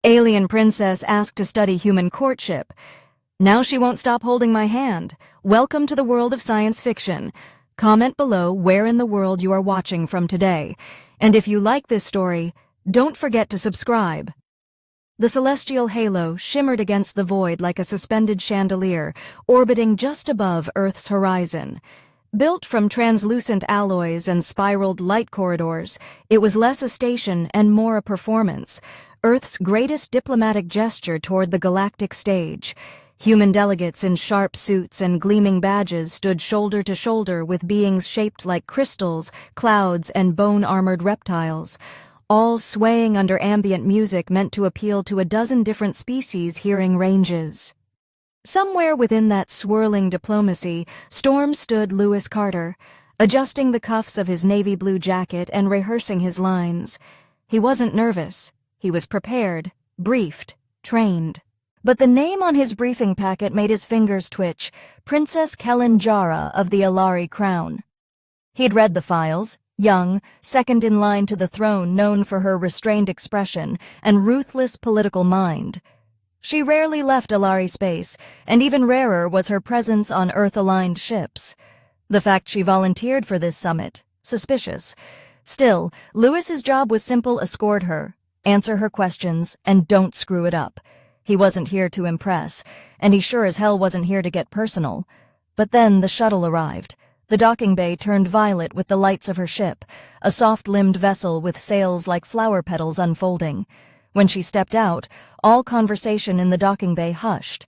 Alien princess asked to study human courtship. Now she won't stop holding my hand. Welcome to the world of science fiction. Comment below where in the world you are watching from today. And if you like this story, don't forget to subscribe. The celestial halo shimmered against the void like a suspended chandelier, orbiting just above Earth's horizon. Built from translucent alloys and spiraled light corridors, it was less a station and more a performance, Earth's greatest diplomatic gesture toward the galactic stage. Human delegates in sharp suits and gleaming badges stood shoulder to shoulder with beings shaped like crystals, clouds, and bone-armored reptiles, all swaying under ambient music meant to appeal to a dozen different species' hearing ranges. Somewhere within that swirling diplomacy, storm stood Lewis Carter, adjusting the cuffs of his navy blue jacket and rehearsing his lines. He wasn't nervous. He was prepared, briefed, trained. But the name on his briefing packet made his fingers twitch, Princess Kellan Jarrah of the Ellari Crown. He'd read the files, young, second in line to the throne, known for her restrained expression and ruthless political mind. She rarely left Ellari space, and even rarer was her presence on Earth-aligned ships. The fact she volunteered for this summit, suspicious. Still, Lewis's job was simple: escort her, answer her questions, and don't screw it up. He wasn't here to impress, and he sure as hell wasn't here to get personal. But then the shuttle arrived. The docking bay turned violet with the lights of her ship, a soft-limbed vessel with sails like flower petals unfolding. When she stepped out, all conversation in the docking bay hushed.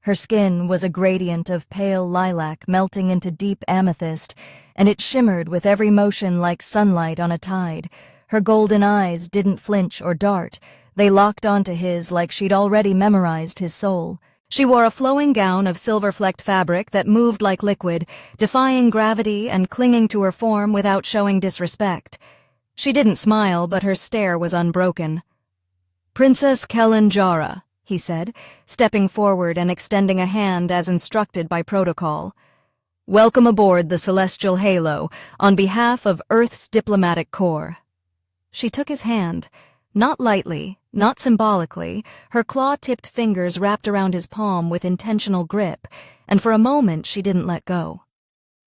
Her skin was a gradient of pale lilac melting into deep amethyst, and it shimmered with every motion like sunlight on a tide. Her golden eyes didn't flinch or dart. They locked onto his like she'd already memorized his soul. She wore a flowing gown of silver-flecked fabric that moved like liquid, defying gravity and clinging to her form without showing disrespect. She didn't smile, but her stare was unbroken. "Princess Kellan Jarrah," he said, stepping forward and extending a hand as instructed by protocol. "Welcome aboard the Celestial Halo, on behalf of Earth's Diplomatic Corps." She took his hand, not lightly, not symbolically, her claw-tipped fingers wrapped around his palm with intentional grip, and for a moment she didn't let go.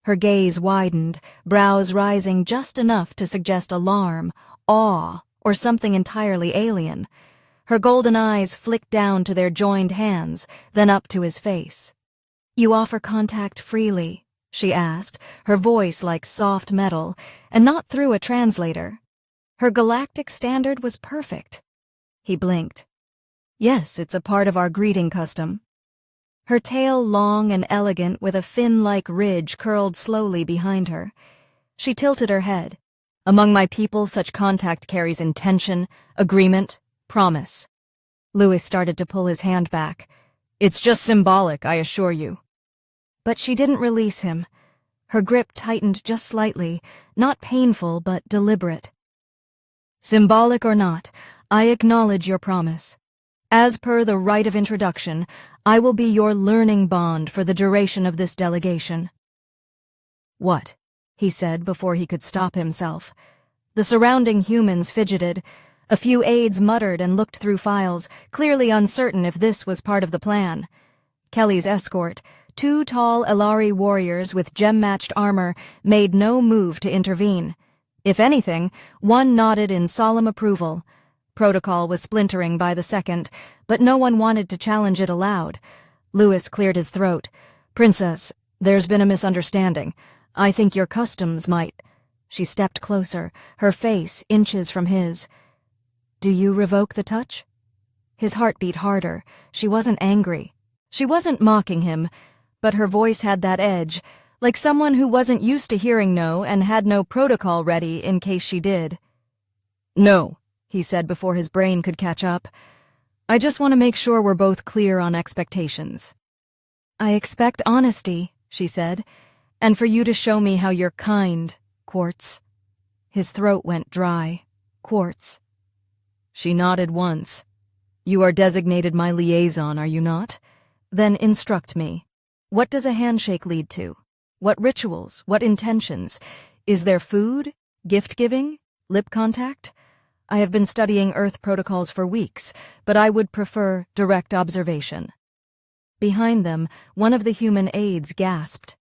Her gaze widened, brows rising just enough to suggest alarm, awe, or something entirely alien. Her golden eyes flicked down to their joined hands, then up to his face. "You offer contact freely?" she asked, her voice like soft metal, and not through a translator. Her galactic standard was perfect. He blinked. "Yes, it's a part of our greeting custom." Her tail long and elegant with a fin-like ridge curled slowly behind her. She tilted her head. "Among my people, such contact carries intention, agreement, promise." Lewis started to pull his hand back. "It's just symbolic, I assure you." But she didn't release him. Her grip tightened just slightly, not painful but deliberate. "Symbolic or not, I acknowledge your promise. As per the rite of introduction, I will be your learning bond for the duration of this delegation." "What?" he said before he could stop himself. The surrounding humans fidgeted. A few aides muttered and looked through files, clearly uncertain if this was part of the plan. Kelly's escort, two tall Ellari warriors with gem-matched armor, made no move to intervene. If anything, one nodded in solemn approval. Protocol was splintering by the second, but no one wanted to challenge it aloud. Lewis cleared his throat. "Princess, there's been a misunderstanding. I think your customs might—" She stepped closer, her face inches from his. "Do you revoke the touch?" His heart beat harder. She wasn't angry. She wasn't mocking him, but her voice had that edge, like someone who wasn't used to hearing no and had no protocol ready in case she did. "No," he said before his brain could catch up. "I just want to make sure we're both clear on expectations." "I expect honesty," she said, "and for you to show me how you're kind, Quartz." His throat went dry. Quartz. She nodded once. "You are designated my liaison, are you not? Then instruct me. What does a handshake lead to? What rituals? What intentions? Is there food? Gift-giving? Lip contact? I have been studying Earth protocols for weeks, but I would prefer direct observation. Behind them, one of the human aides gasped.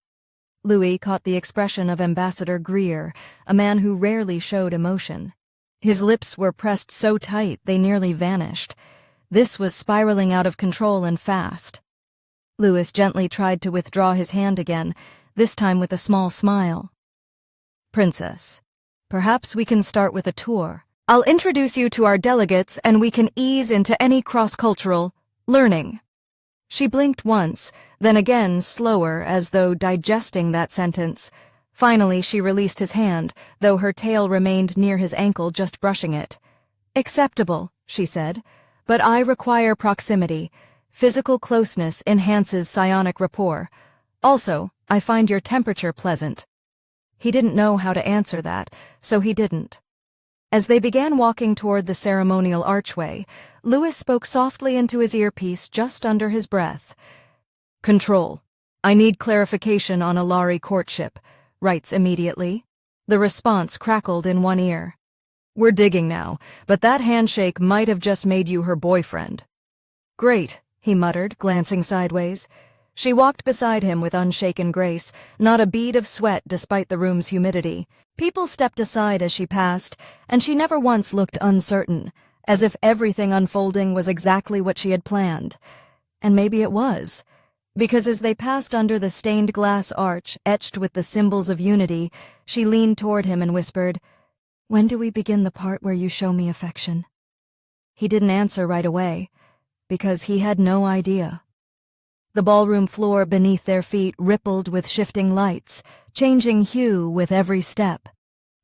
Louis caught the expression of Ambassador Greer, a man who rarely showed emotion. His lips were pressed so tight they nearly vanished. This was spiraling out of control and fast. Louis gently tried to withdraw his hand again, this time with a small smile. Princess, perhaps we can start with a tour. I'll introduce you to our delegates and we can ease into any cross-cultural learning. She blinked once, then again slower as though digesting that sentence. Finally, she released his hand, though her tail remained near his ankle, just brushing it. Acceptable, she said, but I require proximity. Physical closeness enhances psionic rapport. Also, I find your temperature pleasant. He didn't know how to answer that, so he didn't. As they began walking toward the ceremonial archway, Louis spoke softly into his earpiece just under his breath. Control. I need clarification on Ellari Courtship. Writes immediately. The response crackled in one ear. We're digging now, but that handshake might have just made you her boyfriend. Great, he muttered, glancing sideways. She walked beside him with unshaken grace, not a bead of sweat despite the room's humidity. People stepped aside as she passed, and she never once looked uncertain, as if everything unfolding was exactly what she had planned. And maybe it was. Because as they passed under the stained glass arch etched with the symbols of unity, she leaned toward him and whispered, When do we begin the part where you show me affection? He didn't answer right away, because he had no idea. The ballroom floor beneath their feet rippled with shifting lights, changing hue with every step.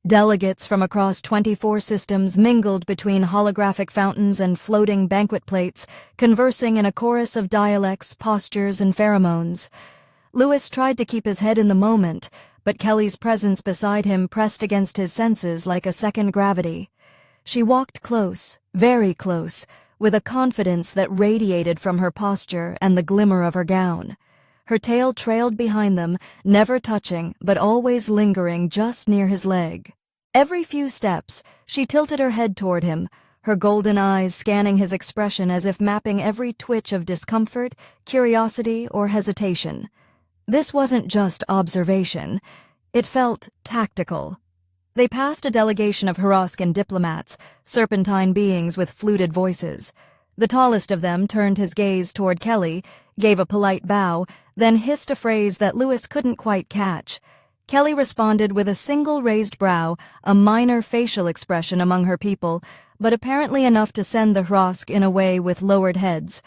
Delegates from across 24 systems mingled between holographic fountains and floating banquet plates, conversing in a chorus of dialects, postures, and pheromones. Louis tried to keep his head in the moment, but Kelly's presence beside him pressed against his senses like a second gravity. She walked close, very close, with a confidence that radiated from her posture and the glimmer of her gown. Her tail trailed behind them, never touching, but always lingering just near his leg. Every few steps, she tilted her head toward him, her golden eyes scanning his expression as if mapping every twitch of discomfort, curiosity, or hesitation. This wasn't just observation. It felt tactical. They passed a delegation of Huroskan diplomats, serpentine beings with fluted voices. The tallest of them turned his gaze toward Kelly, gave a polite bow, then hissed a phrase that Louis couldn't quite catch. Kelly responded with a single raised brow, a minor facial expression among her people, but apparently enough to send the Hrosk in a way with lowered heads.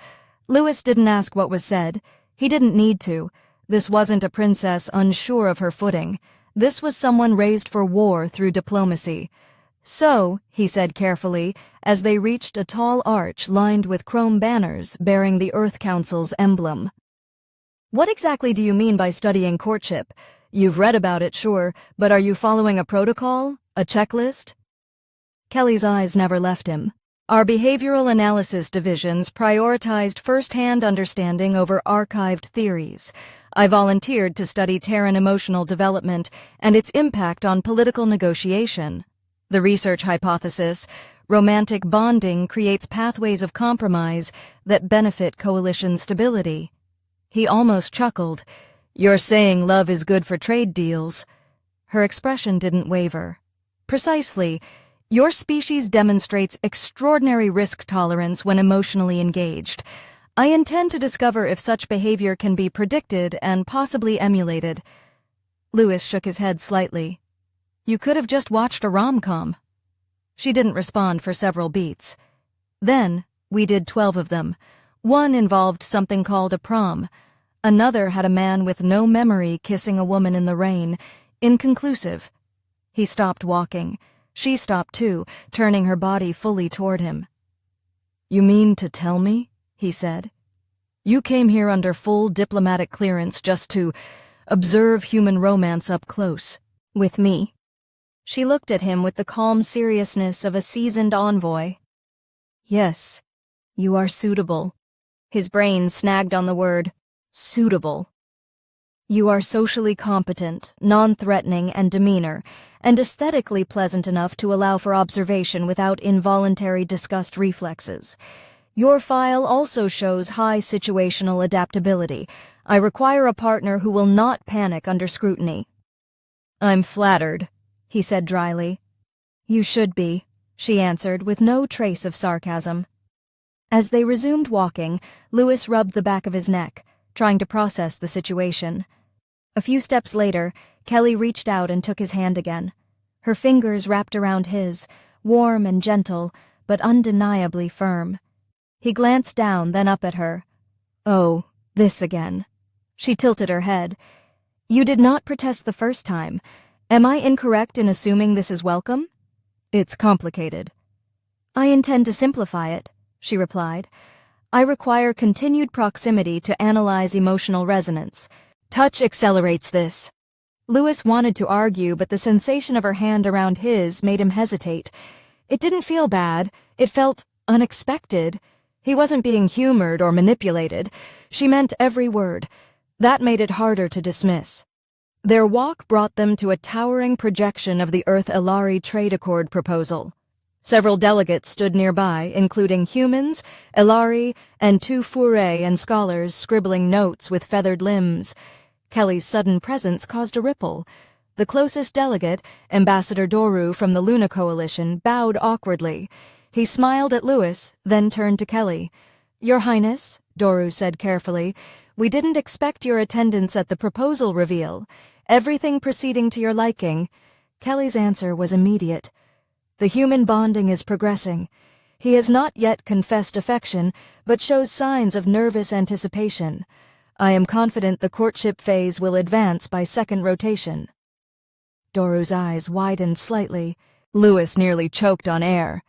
Louis didn't ask what was said. He didn't need to. This wasn't a princess unsure of her footing. This was someone raised for war through diplomacy. So, he said carefully, as they reached a tall arch lined with chrome banners bearing the Earth Council's emblem. What exactly do you mean by studying courtship? You've read about it, sure, but are you following a protocol? A checklist? Kelly's eyes never left him. Our behavioral analysis divisions prioritized first-hand understanding over archived theories. I volunteered to study Terran emotional development and its impact on political negotiation. The research hypothesis, romantic bonding creates pathways of compromise that benefit coalition stability. He almost chuckled. You're saying love is good for trade deals. Her expression didn't waver. Precisely. Your species demonstrates extraordinary risk tolerance when emotionally engaged. I intend to discover if such behavior can be predicted and possibly emulated. Louis shook his head slightly. You could have just watched a rom-com. She didn't respond for several beats. Then, we did 12 of them. One involved something called a prom. Another had a man with no memory kissing a woman in the rain. Inconclusive. He stopped walking. She stopped too, turning her body fully toward him. You mean to tell me? He said. You came here under full diplomatic clearance just to observe human romance up close. With me. She looked at him with the calm seriousness of a seasoned envoy. Yes, you are suitable. His brain snagged on the word suitable. You are socially competent, non-threatening in demeanor, and aesthetically pleasant enough to allow for observation without involuntary disgust reflexes. Your file also shows high situational adaptability. I require a partner who will not panic under scrutiny." "I'm flattered," he said dryly. "You should be," she answered with no trace of sarcasm. As they resumed walking, Lewis rubbed the back of his neck, trying to process the situation. A few steps later, Kelly reached out and took his hand again. Her fingers wrapped around his, warm and gentle, but undeniably firm. He glanced down, then up at her. "Oh, this again." She tilted her head. "You did not protest the first time. Am I incorrect in assuming this is welcome?" "It's complicated." "I intend to simplify it," she replied. "I require continued proximity to analyze emotional resonance. Touch accelerates this." Lewis wanted to argue, but the sensation of her hand around his made him hesitate. It didn't feel bad. It felt unexpected. He wasn't being humored or manipulated. She meant every word. That made it harder to dismiss. Their walk brought them to a towering projection of the Earth-Ellari trade accord proposal. Several delegates stood nearby, including humans, Ellari, and 2 fourrés and scholars scribbling notes with feathered limbs. Kelly's sudden presence caused a ripple. The closest delegate, Ambassador Doru from the Luna Coalition, bowed awkwardly. He smiled at Lewis, then turned to Kelly. "Your Highness," Doru said carefully, "we didn't expect your attendance at the proposal reveal. Everything proceeding to your liking." Kelly's answer was immediate. "The human bonding is progressing. He has not yet confessed affection, but shows signs of nervous anticipation. I am confident the courtship phase will advance by second rotation." Doru's eyes widened slightly. Lewis nearly choked on air.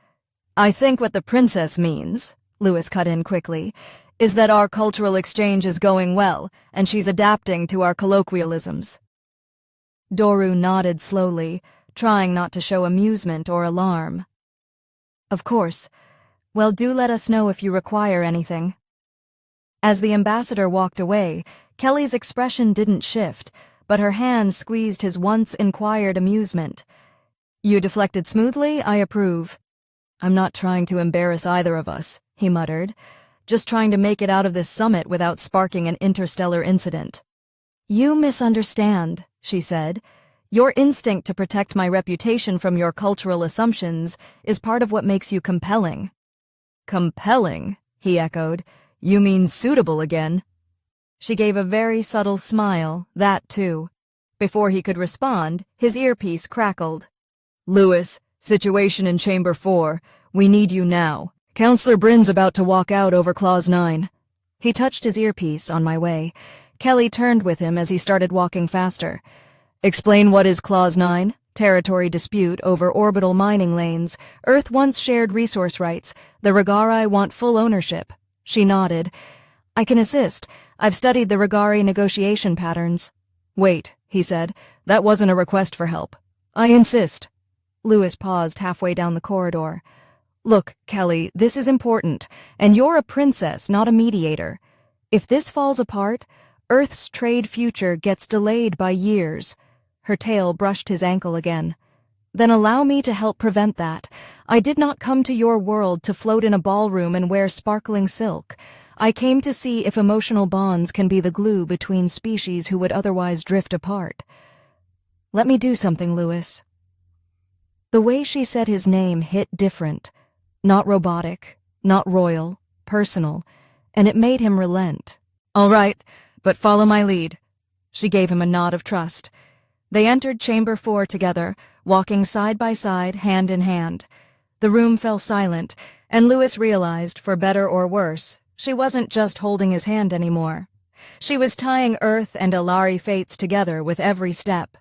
"I think what the princess means," Lewis cut in quickly, "is that our cultural exchange is going well, and she's adapting to our colloquialisms." Doru nodded slowly, trying not to show amusement or alarm. "Of course. Well, do let us know if you require anything." As the ambassador walked away, Kelly's expression didn't shift, but her hand squeezed his once inquired amusement. "You deflected smoothly, I approve." "I'm not trying to embarrass either of us," he muttered. "Just trying to make it out of this summit without sparking an interstellar incident." "You misunderstand," she said. "Your instinct to protect my reputation from your cultural assumptions is part of what makes you compelling." "Compelling?" he echoed. "You mean suitable again?" She gave a very subtle smile, that too. Before he could respond, his earpiece crackled. "Lewis, situation in Chamber 4. We need you now. Counselor Bryn's about to walk out over Clause 9. He touched his earpiece on my way. Kelly turned with him as he started walking faster. "Explain what is Clause 9? Territory dispute over orbital mining lanes. Earth once shared resource rights. The Regari want full ownership." She nodded. "I can assist. I've studied the Regari negotiation patterns." "Wait," he said. "That wasn't a request for help." "I insist." Lewis paused halfway down the corridor. "Look, Kelly, this is important, and you're a princess, not a mediator. If this falls apart, Earth's trade future gets delayed by years." Her tail brushed his ankle again. "Then allow me to help prevent that. I did not come to your world to float in a ballroom and wear sparkling silk. I came to see if emotional bonds can be the glue between species who would otherwise drift apart." "Let me do something, Lewis." The way she said his name hit different. Not robotic, not royal, personal, and it made him relent. "All right, but follow my lead." She gave him a nod of trust. They entered Chamber 4 together, walking side by side, hand in hand. The room fell silent, and Lewis realized, for better or worse, she wasn't just holding his hand anymore. She was tying Earth and Ellari fates together with every step.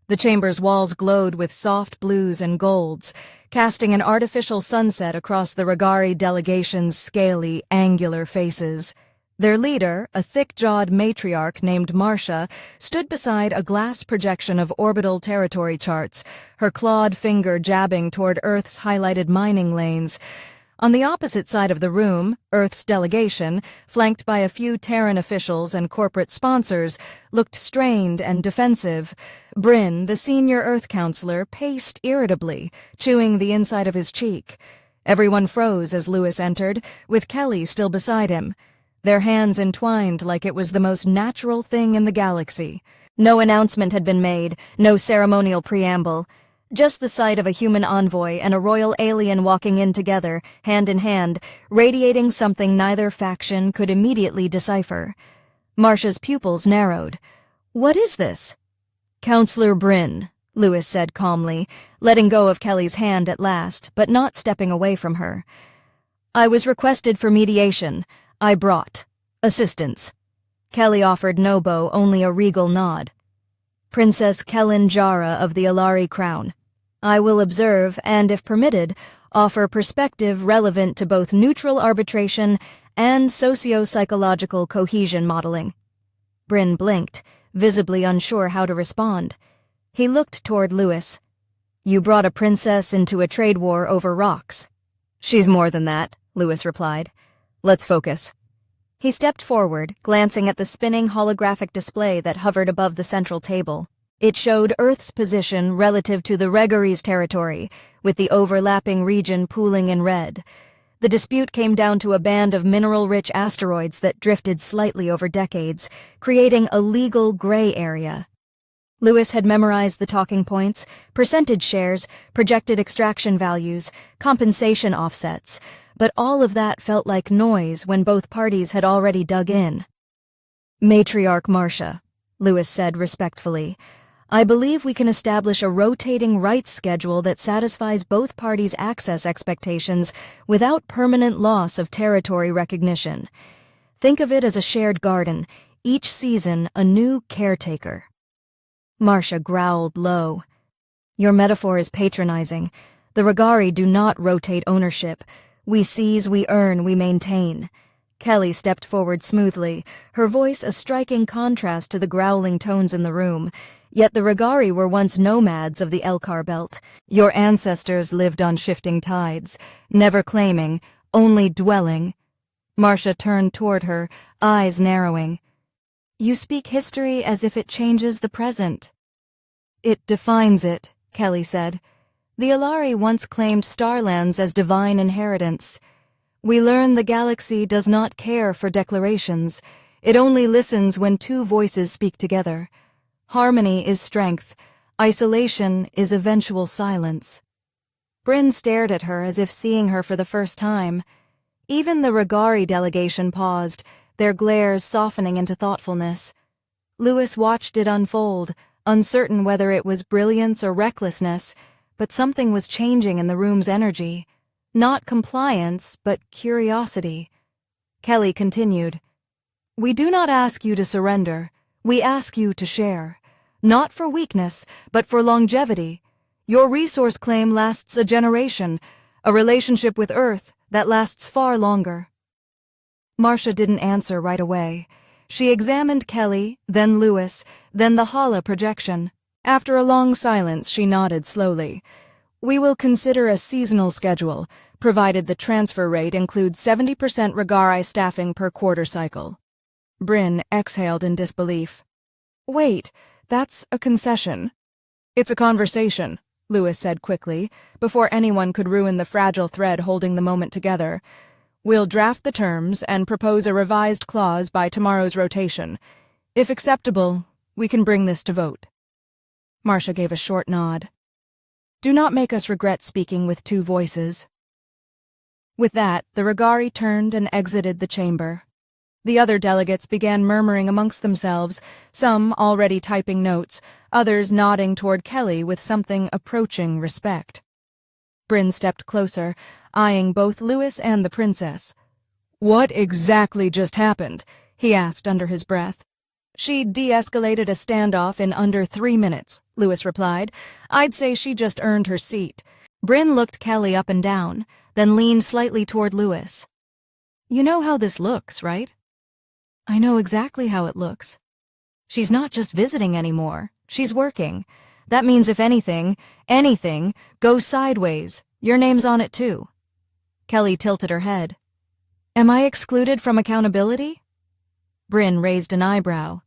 The chamber's walls glowed with soft blues and golds, casting an artificial sunset across the Regari delegation's scaly, angular faces. Their leader, a thick-jawed matriarch named Marcia, stood beside a glass projection of orbital territory charts, her clawed finger jabbing toward Earth's highlighted mining lanes. On the opposite side of the room, Earth's delegation, flanked by a few Terran officials and corporate sponsors, looked strained and defensive. Bryn, the senior Earth counselor, paced irritably, chewing the inside of his cheek. Everyone froze as Lewis entered, with Kelly still beside him. Their hands entwined like it was the most natural thing in the galaxy. No announcement had been made, no ceremonial preamble. Just the sight of a human envoy and a royal alien walking in together, hand in hand, radiating something neither faction could immediately decipher. Marcia's pupils narrowed. "What is this?" "Counselor Bryn," Lewis said calmly, letting go of Kelly's hand at last, but not stepping away from her. "I was requested for mediation. I brought assistance." Kelly offered Nobo only a regal nod. "Princess Kellan Jarrah of the Ellari Crown. I will observe and, if permitted, offer perspective relevant to both neutral arbitration and socio-psychological cohesion modeling." Bryn blinked, visibly unsure how to respond. He looked toward Lewis. "You brought a princess into a trade war over rocks." "She's more than that," Lewis replied. "Let's focus." He stepped forward, glancing at the spinning holographic display that hovered above the central table. It showed Earth's position relative to the Regaries territory, with the overlapping region pooling in red. The dispute came down to a band of mineral-rich asteroids that drifted slightly over decades, creating a legal gray area. Lewis had memorized the talking points: percentage shares, projected extraction values, compensation offsets, but all of that felt like noise when both parties had already dug in. "Matriarch Marcia," Lewis said respectfully, "I believe we can establish a rotating rights schedule that satisfies both parties' access expectations without permanent loss of territory recognition. Think of it as a shared garden, each season a new caretaker." Marcia growled low. "Your metaphor is patronizing. The Regari do not rotate ownership. We seize, we earn, we maintain." Kelly stepped forward smoothly, her voice a striking contrast to the growling tones in the room. Yet the Regari were once nomads of the Elkar belt. Your ancestors lived on shifting tides, never claiming, only dwelling. Marcia turned toward her, eyes narrowing. "You speak history as if it changes the present." "It defines it," Kelly said. "The Ellari once claimed starlands as divine inheritance. We learn the galaxy does not care for declarations. It only listens when two voices speak together. Harmony is strength. Isolation is eventual silence." Bryn stared at her as if seeing her for the first time. Even the Regari delegation paused, their glares softening into thoughtfulness. Lewis watched it unfold, uncertain whether it was brilliance or recklessness, but something was changing in the room's energy. Not compliance, but curiosity. Kelly continued, "We do not ask you to surrender. We ask you to share. Not for weakness, but for longevity. Your resource claim lasts a generation, a relationship with Earth that lasts far longer." Marcia didn't answer right away. She examined Kelly, then Lewis, then the Hala projection. After a long silence, she nodded slowly. "We will consider a seasonal schedule, provided the transfer rate includes 70% Regari staffing per quarter cycle." Bryn exhaled in disbelief. "Wait, that's a concession." "It's a conversation," Lewis said quickly, before anyone could ruin the fragile thread holding the moment together. "We'll draft the terms and propose a revised clause by tomorrow's rotation. If acceptable, we can bring this to vote." Marcia gave a short nod. "Do not make us regret speaking with two voices." With that, the Regari turned and exited the chamber. The other delegates began murmuring amongst themselves, some already typing notes, others nodding toward Kelly with something approaching respect. Bryn stepped closer, eyeing both Lewis and the princess. "What exactly just happened?" he asked under his breath. "She de-escalated a standoff in under 3 minutes," Lewis replied. "I'd say she just earned her seat." Bryn looked Kelly up and down, then leaned slightly toward Lewis. "You know how this looks, right?" "I know exactly how it looks. She's not just visiting anymore. She's working. That means if anything goes sideways, your name's on it too." Kelly tilted her head. Am I excluded from accountability? Bryn raised an eyebrow.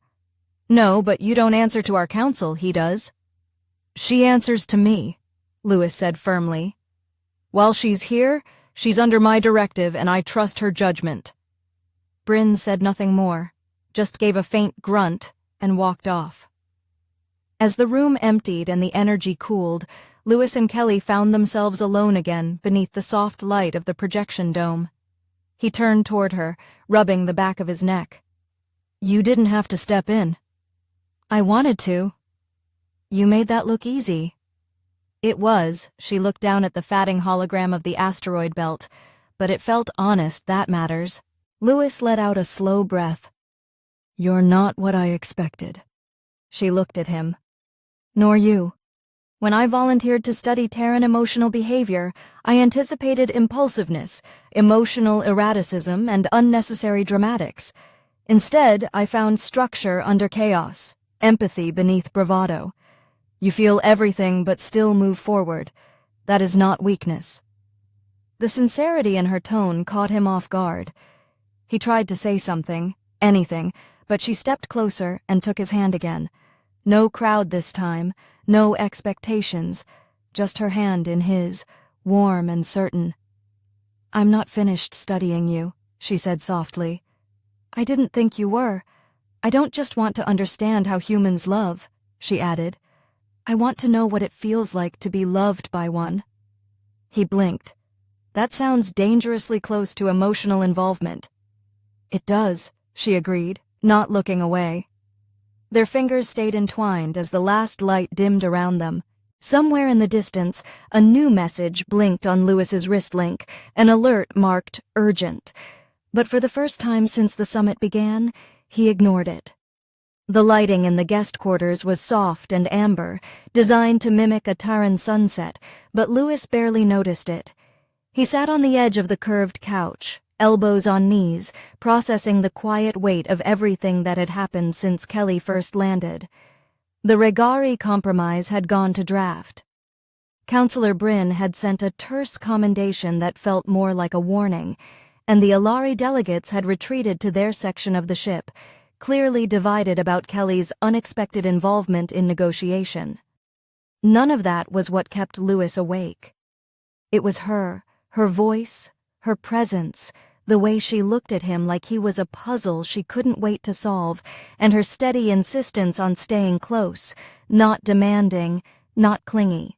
No, but you don't answer to our council, he does. She answers to me, Lewis said firmly. While she's here, she's under my directive and I trust her judgment. Bryn said nothing more, just gave a faint grunt and walked off. As the room emptied and the energy cooled, Lewis and Kelly found themselves alone again beneath the soft light of the projection dome. He turned toward her, rubbing the back of his neck. You didn't have to step in. I wanted to. You made that look easy. It was. She looked down at the fatting hologram of the asteroid belt, but it felt honest, that matters. Lewis let out a slow breath. You're not what I expected. She looked at him. Nor you. When I volunteered to study Terran emotional behavior, I anticipated impulsiveness, emotional erraticism, and unnecessary dramatics. Instead, I found structure under chaos, empathy beneath bravado. You feel everything but still move forward. That is not weakness. The sincerity in her tone caught him off guard. He tried to say something, anything, but she stepped closer and took his hand again. No crowd this time, no expectations, just her hand in his, warm and certain. I'm not finished studying you, she said softly. I didn't think you were. I don't just want to understand how humans love, she added. I want to know what it feels like to be loved by one. He blinked. That sounds dangerously close to emotional involvement. It does, she agreed, not looking away. Their fingers stayed entwined as the last light dimmed around them. Somewhere in the distance, a new message blinked on Lewis's wrist link, an alert marked urgent. But for the first time since the summit began, he ignored it. The lighting in the guest quarters was soft and amber, designed to mimic a Terran sunset, but Lewis barely noticed it. He sat on the edge of the curved couch, elbows on knees, processing the quiet weight of everything that had happened since Kelly first landed. The Regari compromise had gone to draft. Councillor Bryn had sent a terse commendation that felt more like a warning, and the Ellari delegates had retreated to their section of the ship, clearly divided about Kelly's unexpected involvement in negotiation. None of that was what kept Lewis awake. It was her voice, her presence, the way she looked at him like he was a puzzle she couldn't wait to solve, and her steady insistence on staying close, not demanding, not clingy.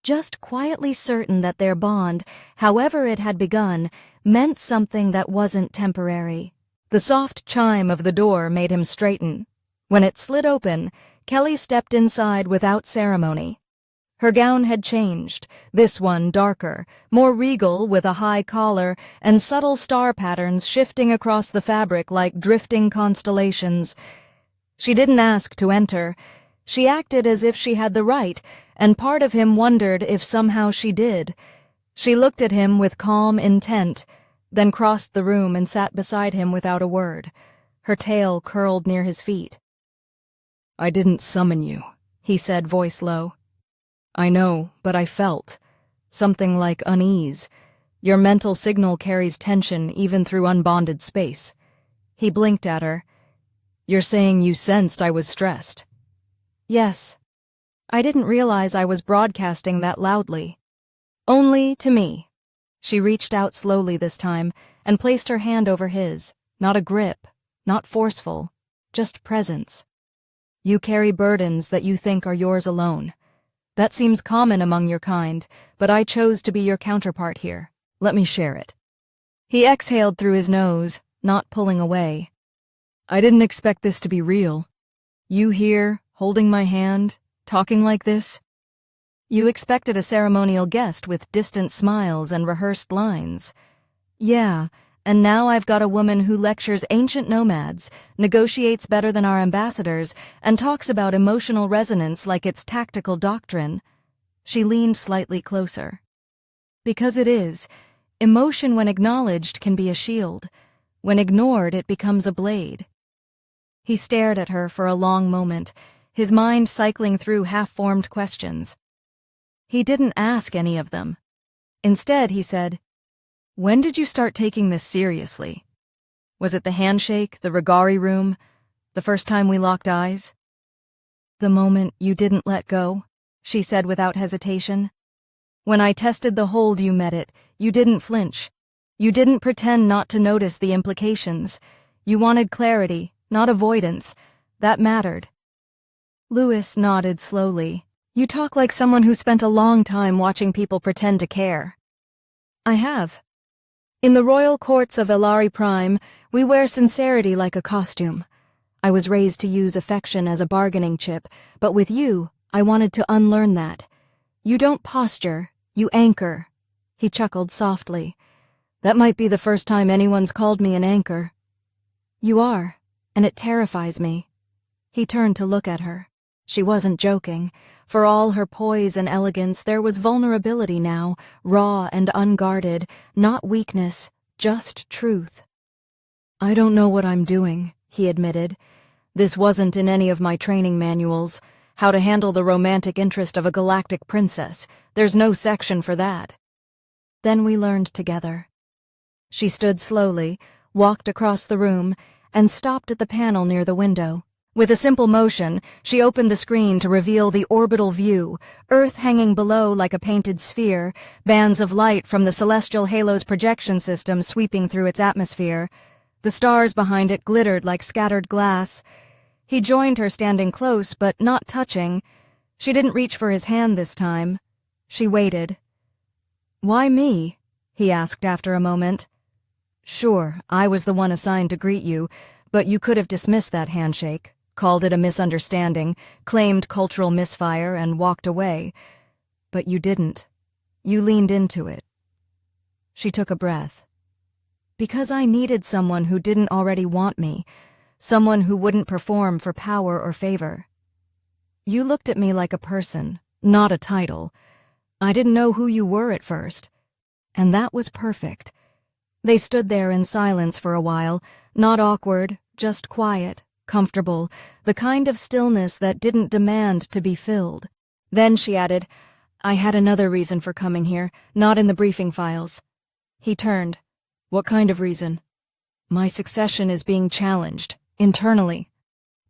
Just quietly certain that their bond, however it had begun, meant something that wasn't temporary. The soft chime of the door made him straighten. When it slid open, Kelly stepped inside without ceremony. Her gown had changed, this one darker, more regal with a high collar and subtle star patterns shifting across the fabric like drifting constellations. She didn't ask to enter. She acted as if she had the right, and part of him wondered if somehow she did. She looked at him with calm intent, then crossed the room and sat beside him without a word. Her tail curled near his feet. I didn't summon you, he said, voice low. I know, but I felt. Something like unease. Your mental signal carries tension even through unbonded space. He blinked at her. You're saying you sensed I was stressed? Yes. I didn't realize I was broadcasting that loudly. Only to me. She reached out slowly this time and placed her hand over his. Not a grip, not forceful, just presence. You carry burdens that you think are yours alone. That seems common among your kind, but I chose to be your counterpart here. Let me share it. He exhaled through his nose, not pulling away. I didn't expect this to be real. You here, holding my hand, talking like this? You expected a ceremonial guest with distant smiles and rehearsed lines. Yeah, and now I've got a woman who lectures ancient nomads, negotiates better than our ambassadors, and talks about emotional resonance like it's tactical doctrine. She leaned slightly closer. Because it is. Emotion when acknowledged can be a shield. When ignored, it becomes a blade. He stared at her for a long moment, his mind cycling through half-formed questions. He didn't ask any of them. Instead, he said, When did you start taking this seriously? Was it the handshake, the regari room, the first time we locked eyes? The moment you didn't let go, she said without hesitation. When I tested the hold you met it, you didn't flinch. You didn't pretend not to notice the implications. You wanted clarity, not avoidance. That mattered. Louis nodded slowly. You talk like someone who spent a long time watching people pretend to care. I have. In the royal courts of Ellari Prime, we wear sincerity like a costume. I was raised to use affection as a bargaining chip, but with you, I wanted to unlearn that. You don't posture, you anchor. He chuckled softly. That might be the first time anyone's called me an anchor. You are, and it terrifies me. He turned to look at her. She wasn't joking. For all her poise and elegance, there was vulnerability now, raw and unguarded, not weakness, just truth. I don't know what I'm doing, he admitted. This wasn't in any of my training manuals. How to handle the romantic interest of a galactic princess. There's no section for that. Then we learned together. She stood slowly, walked across the room, and stopped at the panel near the window. With a simple motion, she opened the screen to reveal the orbital view, Earth hanging below like a painted sphere, bands of light from the celestial halo's projection system sweeping through its atmosphere. The stars behind it glittered like scattered glass. He joined her standing close, but not touching. She didn't reach for his hand this time. She waited. Why me? He asked after a moment. Sure, I was the one assigned to greet you, but you could have dismissed that handshake, called it a misunderstanding, claimed cultural misfire, and walked away. But you didn't. You leaned into it. She took a breath. Because I needed someone who didn't already want me, someone who wouldn't perform for power or favor. You looked at me like a person, not a title. I didn't know who you were at first. And that was perfect. They stood there in silence for a while, not awkward, just quiet, comfortable, the kind of stillness that didn't demand to be filled. Then she added, I had another reason for coming here, not in the briefing files. He turned. What kind of reason? My succession is being challenged, internally.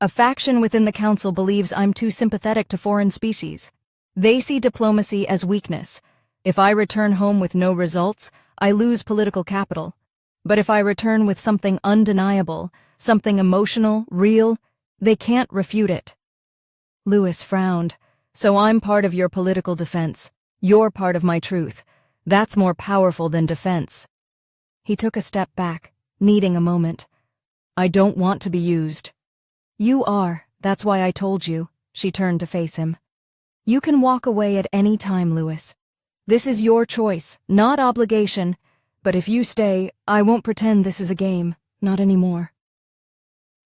A faction within the council believes I'm too sympathetic to foreign species. They see diplomacy as weakness. If I return home with no results, I lose political capital. But if I return with something undeniable, something emotional, real, they can't refute it. Louis frowned. So I'm part of your political defense. You're part of my truth. That's more powerful than defense. He took a step back, needing a moment. I don't want to be used. You are. That's why I told you. She turned to face him. You can walk away at any time, Louis. This is your choice, not obligation. But if you stay, I won't pretend this is a game. Not anymore.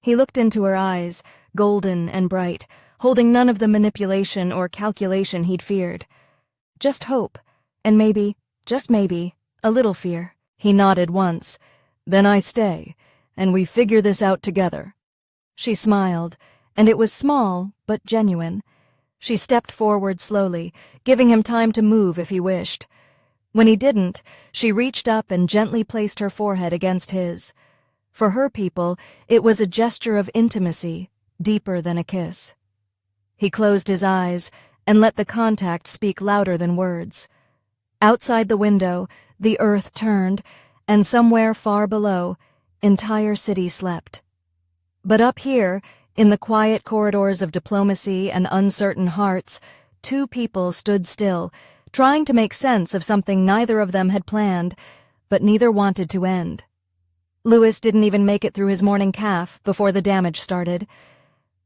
He looked into her eyes, golden and bright, holding none of the manipulation or calculation he'd feared. Just hope, and maybe, just maybe, a little fear. He nodded once. Then I stay, and we figure this out together. She smiled, and it was small, but genuine. She stepped forward slowly, giving him time to move if he wished. When he didn't, she reached up and gently placed her forehead against his. For her people, it was a gesture of intimacy, deeper than a kiss. He closed his eyes and let the contact speak louder than words. Outside the window, the earth turned, and somewhere far below, entire cities slept. But up here, in the quiet corridors of diplomacy and uncertain hearts, two people stood still, trying to make sense of something neither of them had planned, but neither wanted to end. Louis didn't even make it through his morning caf before the damage started.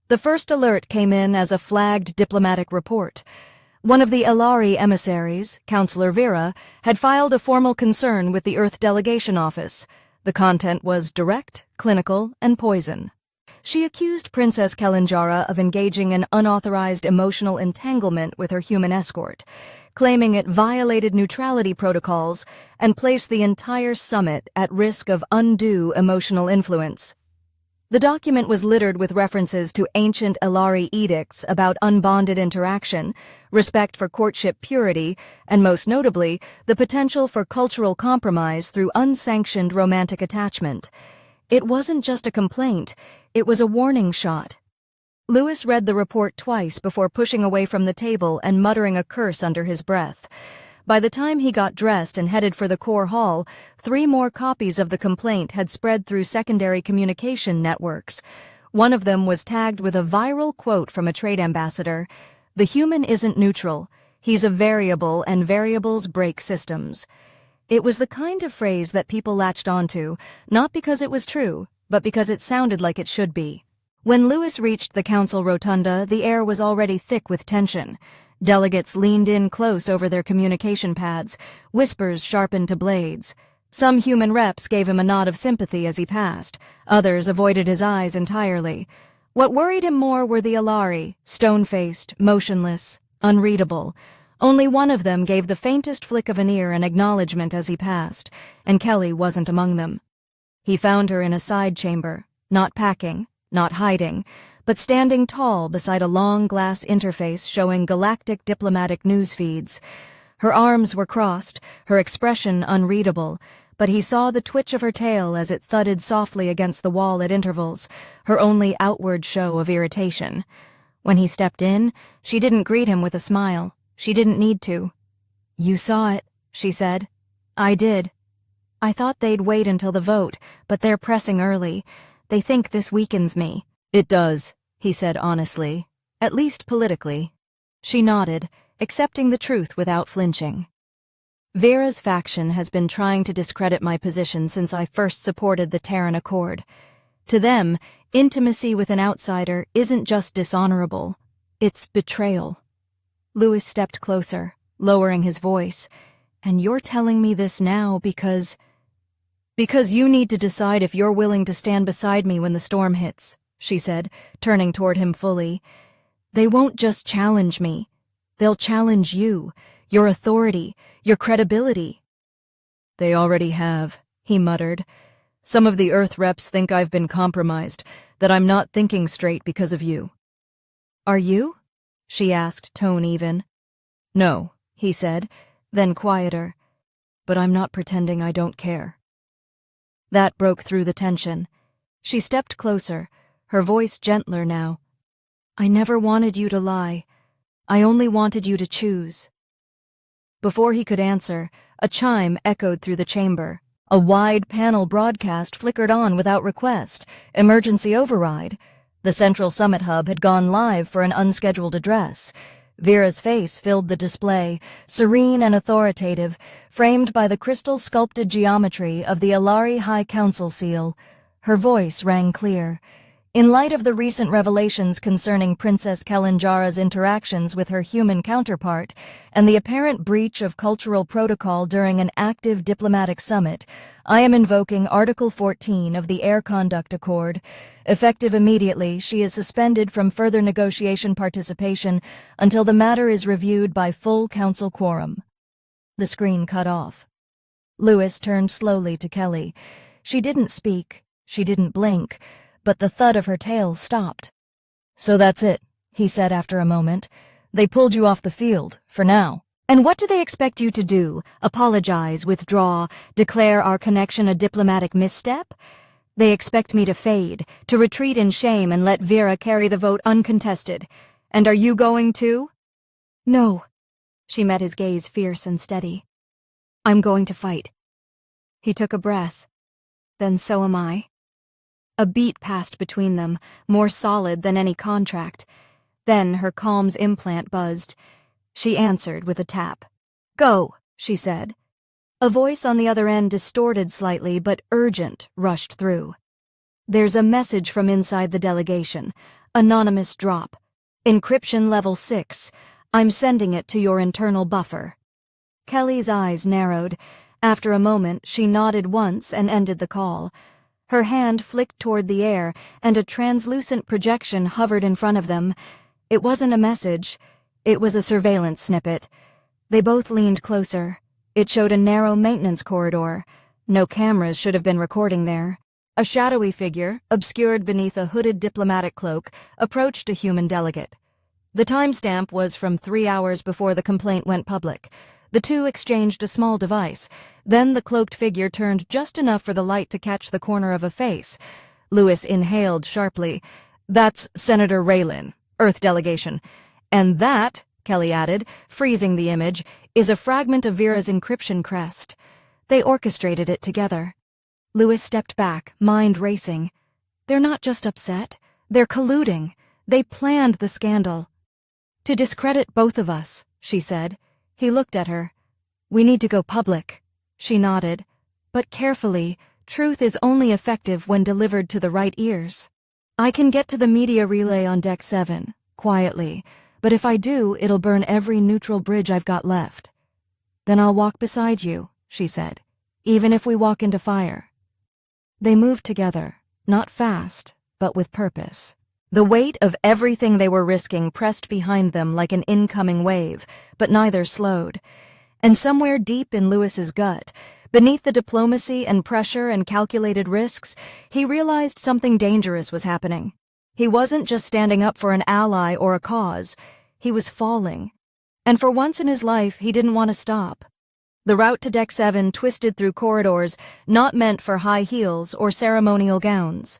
The first alert came in as a flagged diplomatic report. One of the Ellari emissaries, Counselor Vera, had filed a formal concern with the Earth Delegation Office. The content was direct, clinical, and poison. She accused Princess Kellan Jarrah of engaging in unauthorized emotional entanglement with her human escort, claiming it violated neutrality protocols and placed the entire summit at risk of undue emotional influence. The document was littered with references to ancient Ellari edicts about unbonded interaction, respect for courtship purity, and most notably, the potential for cultural compromise through unsanctioned romantic attachment. It wasn't just a complaint, it was a warning shot. Lewis read the report twice before pushing away from the table and muttering a curse under his breath. By the time he got dressed and headed for the core hall, 3 more copies of the complaint had spread through secondary communication networks. One of them was tagged with a viral quote from a trade ambassador: "The human isn't neutral. He's a variable, and variables break systems." It was the kind of phrase that people latched onto, not because it was true, but because it sounded like it should be. When Lewis reached the council rotunda, the air was already thick with tension. Delegates leaned in close over their communication pads, whispers sharpened to blades. Some human reps gave him a nod of sympathy as he passed. Others avoided his eyes entirely. What worried him more were the Ellari, stone-faced, motionless, unreadable. Only one of them gave the faintest flick of an ear in acknowledgement as he passed, and Kelly wasn't among them. He found her in a side chamber, not packing, not hiding, but standing tall beside a long glass interface showing galactic diplomatic news feeds. Her arms were crossed, her expression unreadable, but he saw the twitch of her tail as it thudded softly against the wall at intervals, her only outward show of irritation. When he stepped in, she didn't greet him with a smile. She didn't need to. "You saw it," she said. "I did. I thought they'd wait until the vote, but they're pressing early. They think this weakens me." "It does," he said honestly, "at least politically." She nodded, accepting the truth without flinching. "Vera's faction has been trying to discredit my position since I first supported the Terran Accord. To them, intimacy with an outsider isn't just dishonorable, it's betrayal." Lewis stepped closer, lowering his voice. "And you're telling me this now because you need to decide if you're willing to stand beside me when the storm hits," she said, turning toward him fully. "They won't just challenge me. They'll challenge you, your authority, your credibility." "They already have," he muttered. "Some of the Earth reps think I've been compromised, that I'm not thinking straight because of you." "Are you?" she asked, tone even. "No," he said, then quieter. "But I'm not pretending I don't care." That broke through the tension. She stepped closer, her voice gentler now. "I never wanted you to lie. I only wanted you to choose." Before he could answer, a chime echoed through the chamber. A wide panel broadcast flickered on without request. Emergency override. The Central Summit Hub had gone live for an unscheduled address. Vera's face filled the display, serene and authoritative, framed by the crystal-sculpted geometry of the Ellari High Council seal. Her voice rang clear. In light of the recent revelations concerning Princess Kellan Jarrah's interactions with her human counterpart and the apparent breach of cultural protocol during an active diplomatic summit, I am invoking Article 14 of the Air Conduct Accord. Effective immediately, she is suspended from further negotiation participation until the matter is reviewed by full council quorum. The screen cut off. Lewis turned slowly to Kelly. She didn't speak, she didn't blink, but the thud of her tail stopped. "So that's it," he said after a moment. "They pulled you off the field, for now." "And what do they expect you to do? Apologize, withdraw, declare our connection a diplomatic misstep? They expect me to fade, to retreat in shame and let Vera carry the vote uncontested. And are you going too?" "No." She met his gaze fierce and steady. "I'm going to fight." He took a breath. "Then so am I." A beat passed between them, more solid than any contract. Then her comms implant buzzed. She answered with a tap. "Go," she said. A voice on the other end, distorted slightly but urgent, rushed through. "There's a message from inside the delegation. Anonymous drop. Encryption level 6. I'm sending it to your internal buffer." Kelly's eyes narrowed. After a moment, she nodded once and ended the call. Her hand flicked toward the air, and a translucent projection hovered in front of them. It wasn't a message. It was a surveillance snippet. They both leaned closer. It showed a narrow maintenance corridor. No cameras should have been recording there. A shadowy figure, obscured beneath a hooded diplomatic cloak, approached a human delegate. The timestamp was from 3 hours before the complaint went public. The two exchanged a small device. Then the cloaked figure turned just enough for the light to catch the corner of a face. Lewis inhaled sharply. "That's Senator Raylan, Earth delegation. And that," Kelly added, freezing the image, "is a fragment of Vera's encryption crest. They orchestrated it together." Lewis stepped back, mind racing. "They're not just upset. They're colluding. They planned the scandal." "To discredit both of us," she said. He looked at her. "We need to go public." She nodded. "But carefully. Truth is only effective when delivered to the right ears. I can get to the media relay on Deck 7, quietly, but if I do, it'll burn every neutral bridge I've got left." "Then I'll walk beside you," she said, "even if we walk into fire." They moved together, not fast, but with purpose. The weight of everything they were risking pressed behind them like an incoming wave, but neither slowed. And somewhere deep in Lewis's gut, beneath the diplomacy and pressure and calculated risks, he realized something dangerous was happening. He wasn't just standing up for an ally or a cause. He was falling. And for once in his life, he didn't want to stop. The route to Deck 7 twisted through corridors not meant for high heels or ceremonial gowns.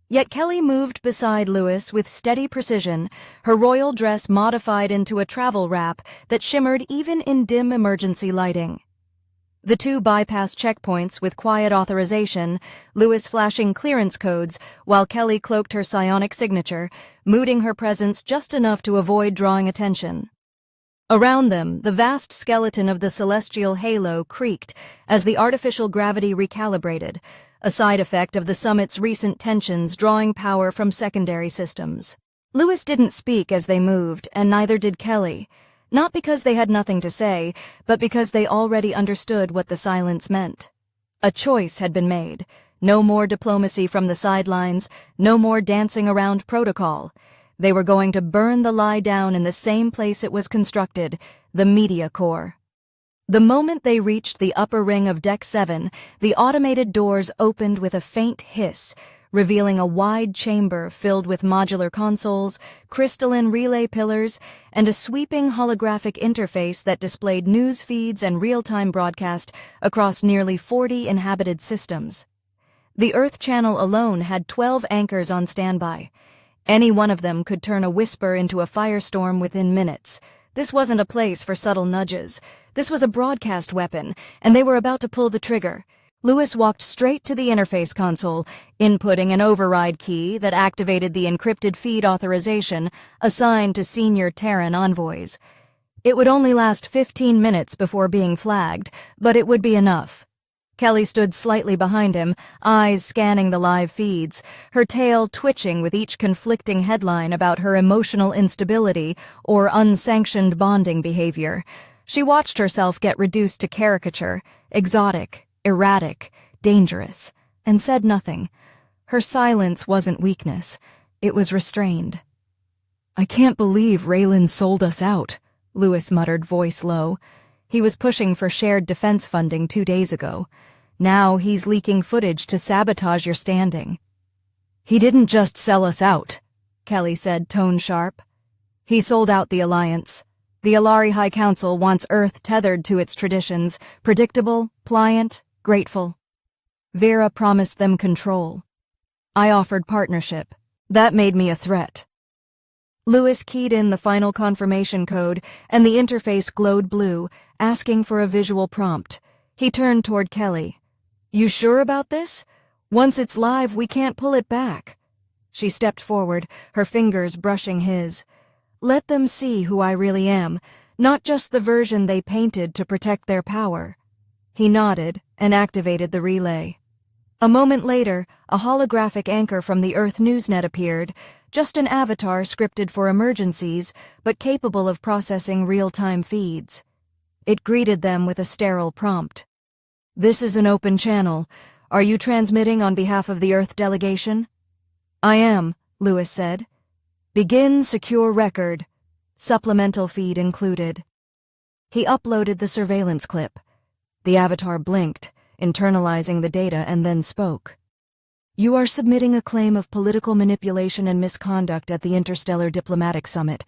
Yet Kelly moved beside Lewis with steady precision, her royal dress modified into a travel wrap that shimmered even in dim emergency lighting. The two bypassed checkpoints with quiet authorization, Lewis flashing clearance codes while Kelly cloaked her psionic signature, mooting her presence just enough to avoid drawing attention. Around them, the vast skeleton of the celestial halo creaked as the artificial gravity recalibrated, a side effect of the summit's recent tensions drawing power from secondary systems. Lewis didn't speak as they moved, and neither did Kelly, not because they had nothing to say, but because they already understood what the silence meant. A choice had been made. No more diplomacy from the sidelines, no more dancing around protocol. They were going to burn the lie down in the same place it was constructed, the media core. The moment they reached the upper ring of Deck 7, the automated doors opened with a faint hiss, revealing a wide chamber filled with modular consoles, crystalline relay pillars, and a sweeping holographic interface that displayed news feeds and real-time broadcast across nearly 40 inhabited systems. The Earth Channel alone had 12 anchors on standby. Any one of them could turn a whisper into a firestorm within minutes. This wasn't a place for subtle nudges. This was a broadcast weapon, and they were about to pull the trigger. Lewis walked straight to the interface console, inputting an override key that activated the encrypted feed authorization assigned to senior Terran envoys. It would only last 15 minutes before being flagged, but it would be enough. Kelly stood slightly behind him, eyes scanning the live feeds, her tail twitching with each conflicting headline about her emotional instability or unsanctioned bonding behavior. She watched herself get reduced to caricature, exotic, erratic, dangerous, and said nothing. Her silence wasn't weakness. It was restrained. "I can't believe Raylan sold us out," Lewis muttered, voice low. He was pushing for shared defense funding 2 days ago. Now he's leaking footage to sabotage your standing. "He didn't just sell us out," Kelly said, tone sharp. "He sold out the Alliance. The Ellari High Council wants Earth tethered to its traditions, predictable, pliant, grateful. Vera promised them control. I offered partnership. That made me a threat." Lewis keyed in the final confirmation code, and the interface glowed blue, asking for a visual prompt. He turned toward Kelly. "You sure about this? Once it's live, we can't pull it back." She stepped forward, her fingers brushing his. "Let them see who I really am, not just the version they painted to protect their power." He nodded and activated the relay. A moment later, a holographic anchor from the Earth Newsnet appeared, just an avatar scripted for emergencies, but capable of processing real-time feeds. It greeted them with a sterile prompt. "This is an open channel. Are you transmitting on behalf of the Earth delegation?" "I am," Lewis said. "Begin secure record. Supplemental feed included." He uploaded the surveillance clip. The avatar blinked, internalizing the data, and then spoke. You are submitting a claim of political manipulation and misconduct at the Interstellar Diplomatic Summit.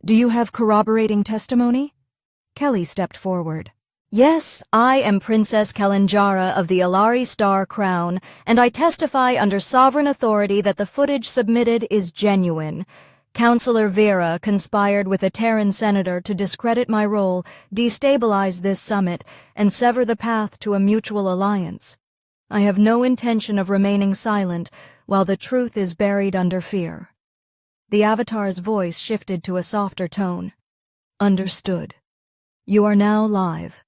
Do you have corroborating testimony? Kelly stepped forward. Yes, I am Princess Kellan Jarrah of the Ellari Crown, and I testify under sovereign authority that the footage submitted is genuine. Councillor Vera conspired with a Terran senator to discredit my role, destabilize this summit, and sever the path to a mutual alliance. I have no intention of remaining silent while the truth is buried under fear. The Avatar's voice shifted to a softer tone. Understood. You are now live.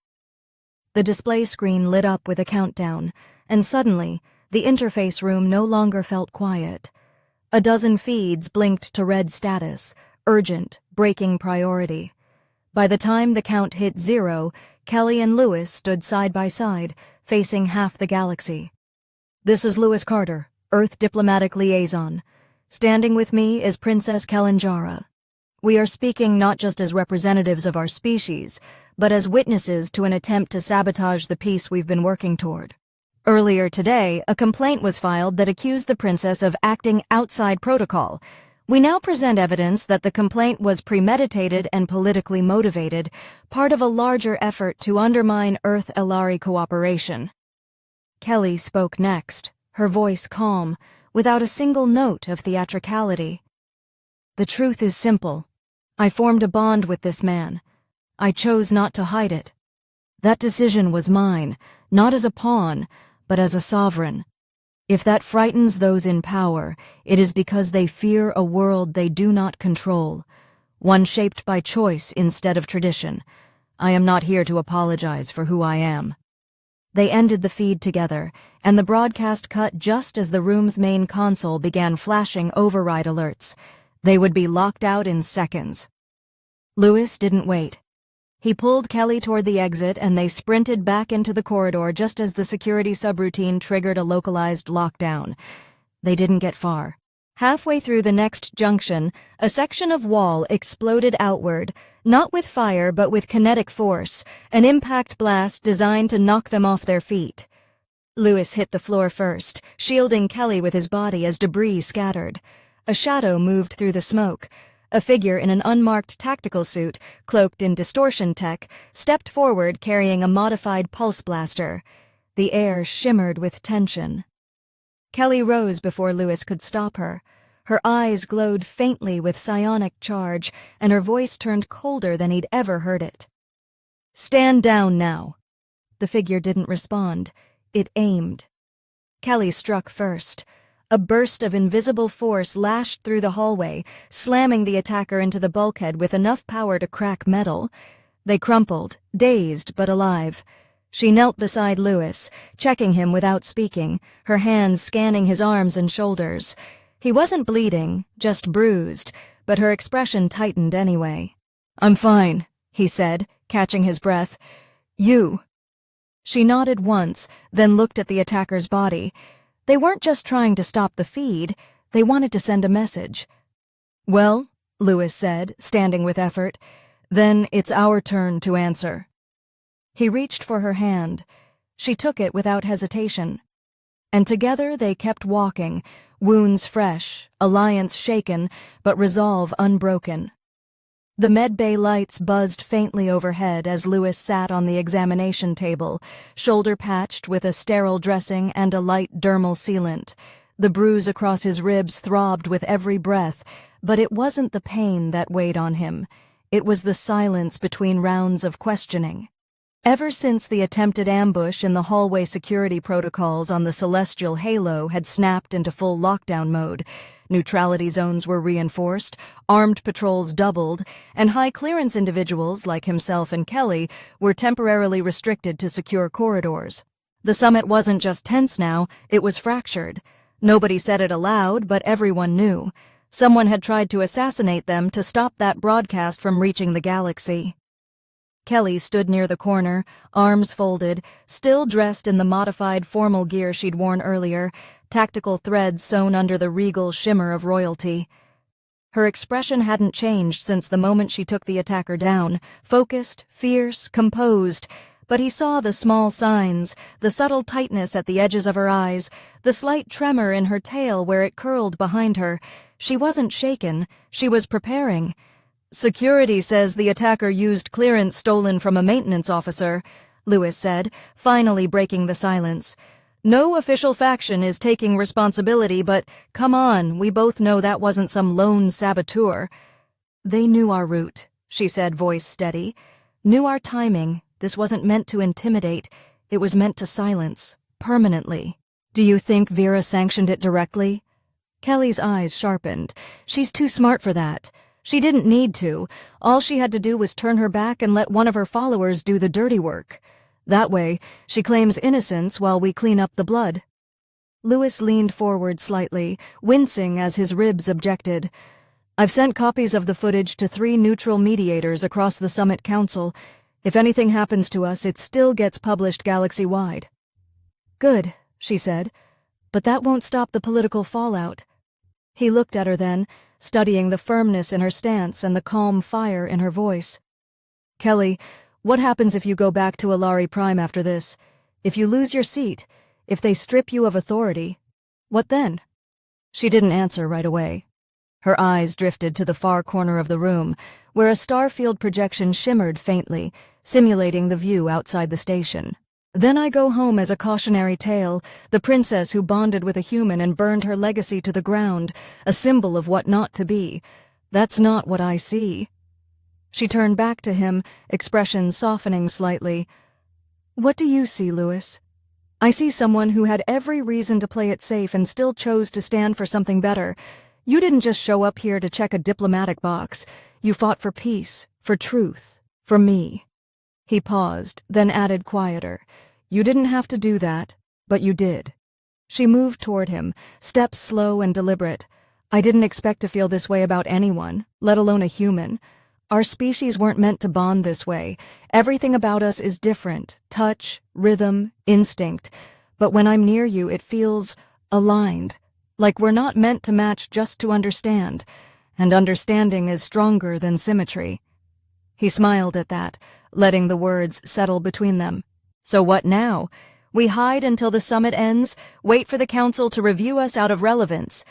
The display screen lit up with a countdown, and suddenly, the interface room no longer felt quiet. A dozen feeds blinked to red status, urgent, breaking priority. By the time the count hit 0, Kelly and Lewis stood side by side, facing half the galaxy. This is Lewis Carter, Earth Diplomatic Liaison. Standing with me is Princess Kellan Jarrah. We are speaking not just as representatives of our species, but as witnesses to an attempt to sabotage the peace we've been working toward. Earlier today, a complaint was filed that accused the princess of acting outside protocol. We now present evidence that the complaint was premeditated and politically motivated, part of a larger effort to undermine Earth-Ellari cooperation. Kelly spoke next, her voice calm, without a single note of theatricality. The truth is simple. I formed a bond with this man. I chose not to hide it. That decision was mine, not as a pawn, but as a sovereign. If that frightens those in power, it is because they fear a world they do not control, one shaped by choice instead of tradition. I am not here to apologize for who I am. They ended the feed together, and the broadcast cut just as the room's main console began flashing override alerts. They would be locked out in seconds. Lewis didn't wait. He pulled Kelly toward the exit, and they sprinted back into the corridor just as the security subroutine triggered a localized lockdown. They didn't get far. Halfway through the next junction, a section of wall exploded outward, not with fire but with kinetic force, an impact blast designed to knock them off their feet. Lewis hit the floor first, shielding Kelly with his body as debris scattered. A shadow moved through the smoke. A figure in an unmarked tactical suit, cloaked in distortion tech, stepped forward carrying a modified pulse blaster. The air shimmered with tension. Kelly rose before Lewis could stop her. Her eyes glowed faintly with psionic charge, and her voice turned colder than he'd ever heard it. "Stand down now." The figure didn't respond. It aimed. Kelly struck first. A burst of invisible force lashed through the hallway, slamming the attacker into the bulkhead with enough power to crack metal. They crumpled, dazed but alive. She knelt beside Lewis, checking him without speaking, her hands scanning his arms and shoulders. He wasn't bleeding, just bruised, but her expression tightened anyway. "I'm fine," he said, catching his breath. "You?" She nodded once, then looked at the attacker's body. They weren't just trying to stop the feed, they wanted to send a message. "Well," Lewis said, standing with effort, "then it's our turn to answer." He reached for her hand. She took it without hesitation. And together they kept walking, wounds fresh, alliance shaken, but resolve unbroken. The medbay lights buzzed faintly overhead as Lewis sat on the examination table, shoulder-patched with a sterile dressing and a light dermal sealant. The bruise across his ribs throbbed with every breath, but it wasn't the pain that weighed on him. It was the silence between rounds of questioning. Ever since the attempted ambush in the hallway security protocols on the celestial halo had snapped into full lockdown mode, neutrality zones were reinforced, armed patrols doubled, and high-clearance individuals like himself and Kelly were temporarily restricted to secure corridors. The summit wasn't just tense now, it was fractured. Nobody said it aloud, but everyone knew. Someone had tried to assassinate them to stop that broadcast from reaching the galaxy. Kelly stood near the corner, arms folded, still dressed in the modified formal gear she'd worn earlier, tactical threads sewn under the regal shimmer of royalty. Her expression hadn't changed since the moment she took the attacker down, focused, fierce, composed, but he saw the small signs, the subtle tightness at the edges of her eyes, the slight tremor in her tail where it curled behind her. She wasn't shaken, she was preparing. "Security says the attacker used clearance stolen from a maintenance officer," Lewis said, finally breaking the silence. "No official faction is taking responsibility, but come on, we both know that wasn't some lone saboteur." "They knew our route," she said, voice steady. "Knew our timing. This wasn't meant to intimidate. It was meant to silence. Permanently." "Do you think Vera sanctioned it directly?" Kelly's eyes sharpened. "She's too smart for that. She didn't need to. All she had to do was turn her back and let one of her followers do the dirty work. That way, she claims innocence while we clean up the blood." Lewis leaned forward slightly, wincing as his ribs objected. "I've sent copies of the footage to 3 neutral mediators across the Summit Council. If anything happens to us, it still gets published galaxy-wide." "Good," she said, "but that won't stop the political fallout." He looked at her then, studying the firmness in her stance and the calm fire in her voice. "Kelly, what happens if you go back to Ellari Prime after this? If you lose your seat, if they strip you of authority, what then?" She didn't answer right away. Her eyes drifted to the far corner of the room, where a starfield projection shimmered faintly, simulating the view outside the station. "Then I go home as a cautionary tale, the princess who bonded with a human and burned her legacy to the ground, a symbol of what not to be. That's not what I see." She turned back to him, expression softening slightly. "What do you see, Lewis?" "I see someone who had every reason to play it safe and still chose to stand for something better. You didn't just show up here to check a diplomatic box. You fought for peace, for truth, for me." He paused, then added quieter. "You didn't have to do that, but you did." She moved toward him, steps slow and deliberate. "I didn't expect to feel this way about anyone, let alone a human. Our species weren't meant to bond this way. Everything about us is different, touch, rhythm, instinct. But when I'm near you, it feels aligned, like we're not meant to match just to understand, and understanding is stronger than symmetry." He smiled at that, letting the words settle between them. "So what now? We hide until the summit ends, wait for the council to review us out of relevance?"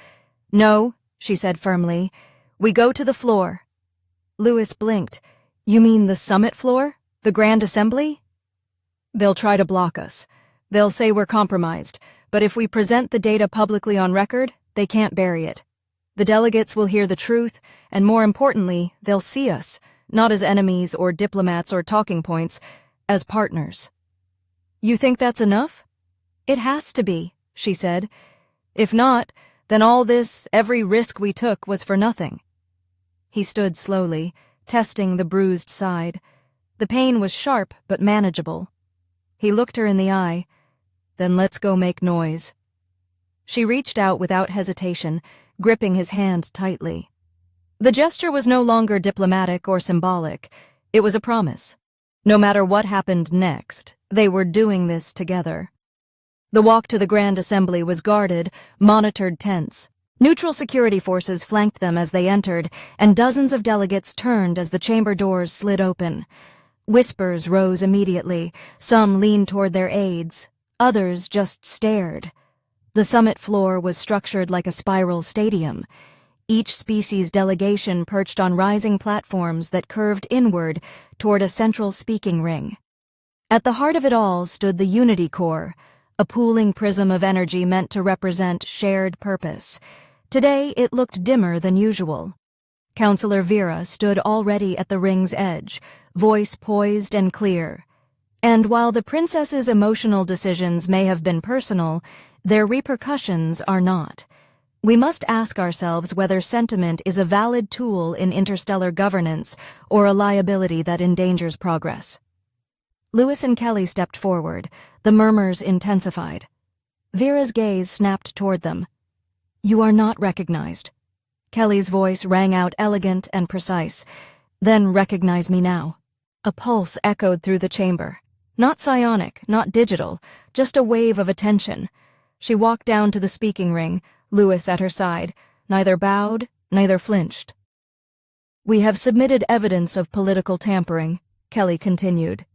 "No," she said firmly. "We go to the floor." Lewis blinked. "You mean the summit floor? The Grand Assembly?" "They'll try to block us. They'll say we're compromised, but if we present the data publicly on record, they can't bury it. The delegates will hear the truth, and more importantly, they'll see us, not as enemies or diplomats or talking points, as partners." "You think that's enough?" "It has to be," she said. "If not, then all this, every risk we took, was for nothing." He stood slowly, testing the bruised side. The pain was sharp but manageable. He looked her in the eye. "Then let's go make noise." She reached out without hesitation, gripping his hand tightly. The gesture was no longer diplomatic or symbolic. It was a promise. No matter what happened next, they were doing this together. The walk to the Grand Assembly was guarded, monitored tense. Neutral security forces flanked them as they entered, and dozens of delegates turned as the chamber doors slid open. Whispers rose immediately. Some leaned toward their aides. Others just stared. The summit floor was structured like a spiral stadium. Each species delegation perched on rising platforms that curved inward toward a central speaking ring. At the heart of it all stood the Unity Core, a pooling prism of energy meant to represent shared purpose. Today it looked dimmer than usual. Councillor Vera stood already at the ring's edge, voice poised and clear. And while the princess's emotional decisions may have been personal, their repercussions are not. We must ask ourselves whether sentiment is a valid tool in interstellar governance or a liability that endangers progress. Lewis and Kelly stepped forward, the murmurs intensified. Vera's gaze snapped toward them. "You are not recognized." Kelly's voice rang out elegant and precise. "Then recognize me now." A pulse echoed through the chamber. Not psionic, not digital, just a wave of attention. She walked down to the speaking ring, Lewis at her side, neither bowed, neither flinched. "We have submitted evidence of political tampering," Kelly continued.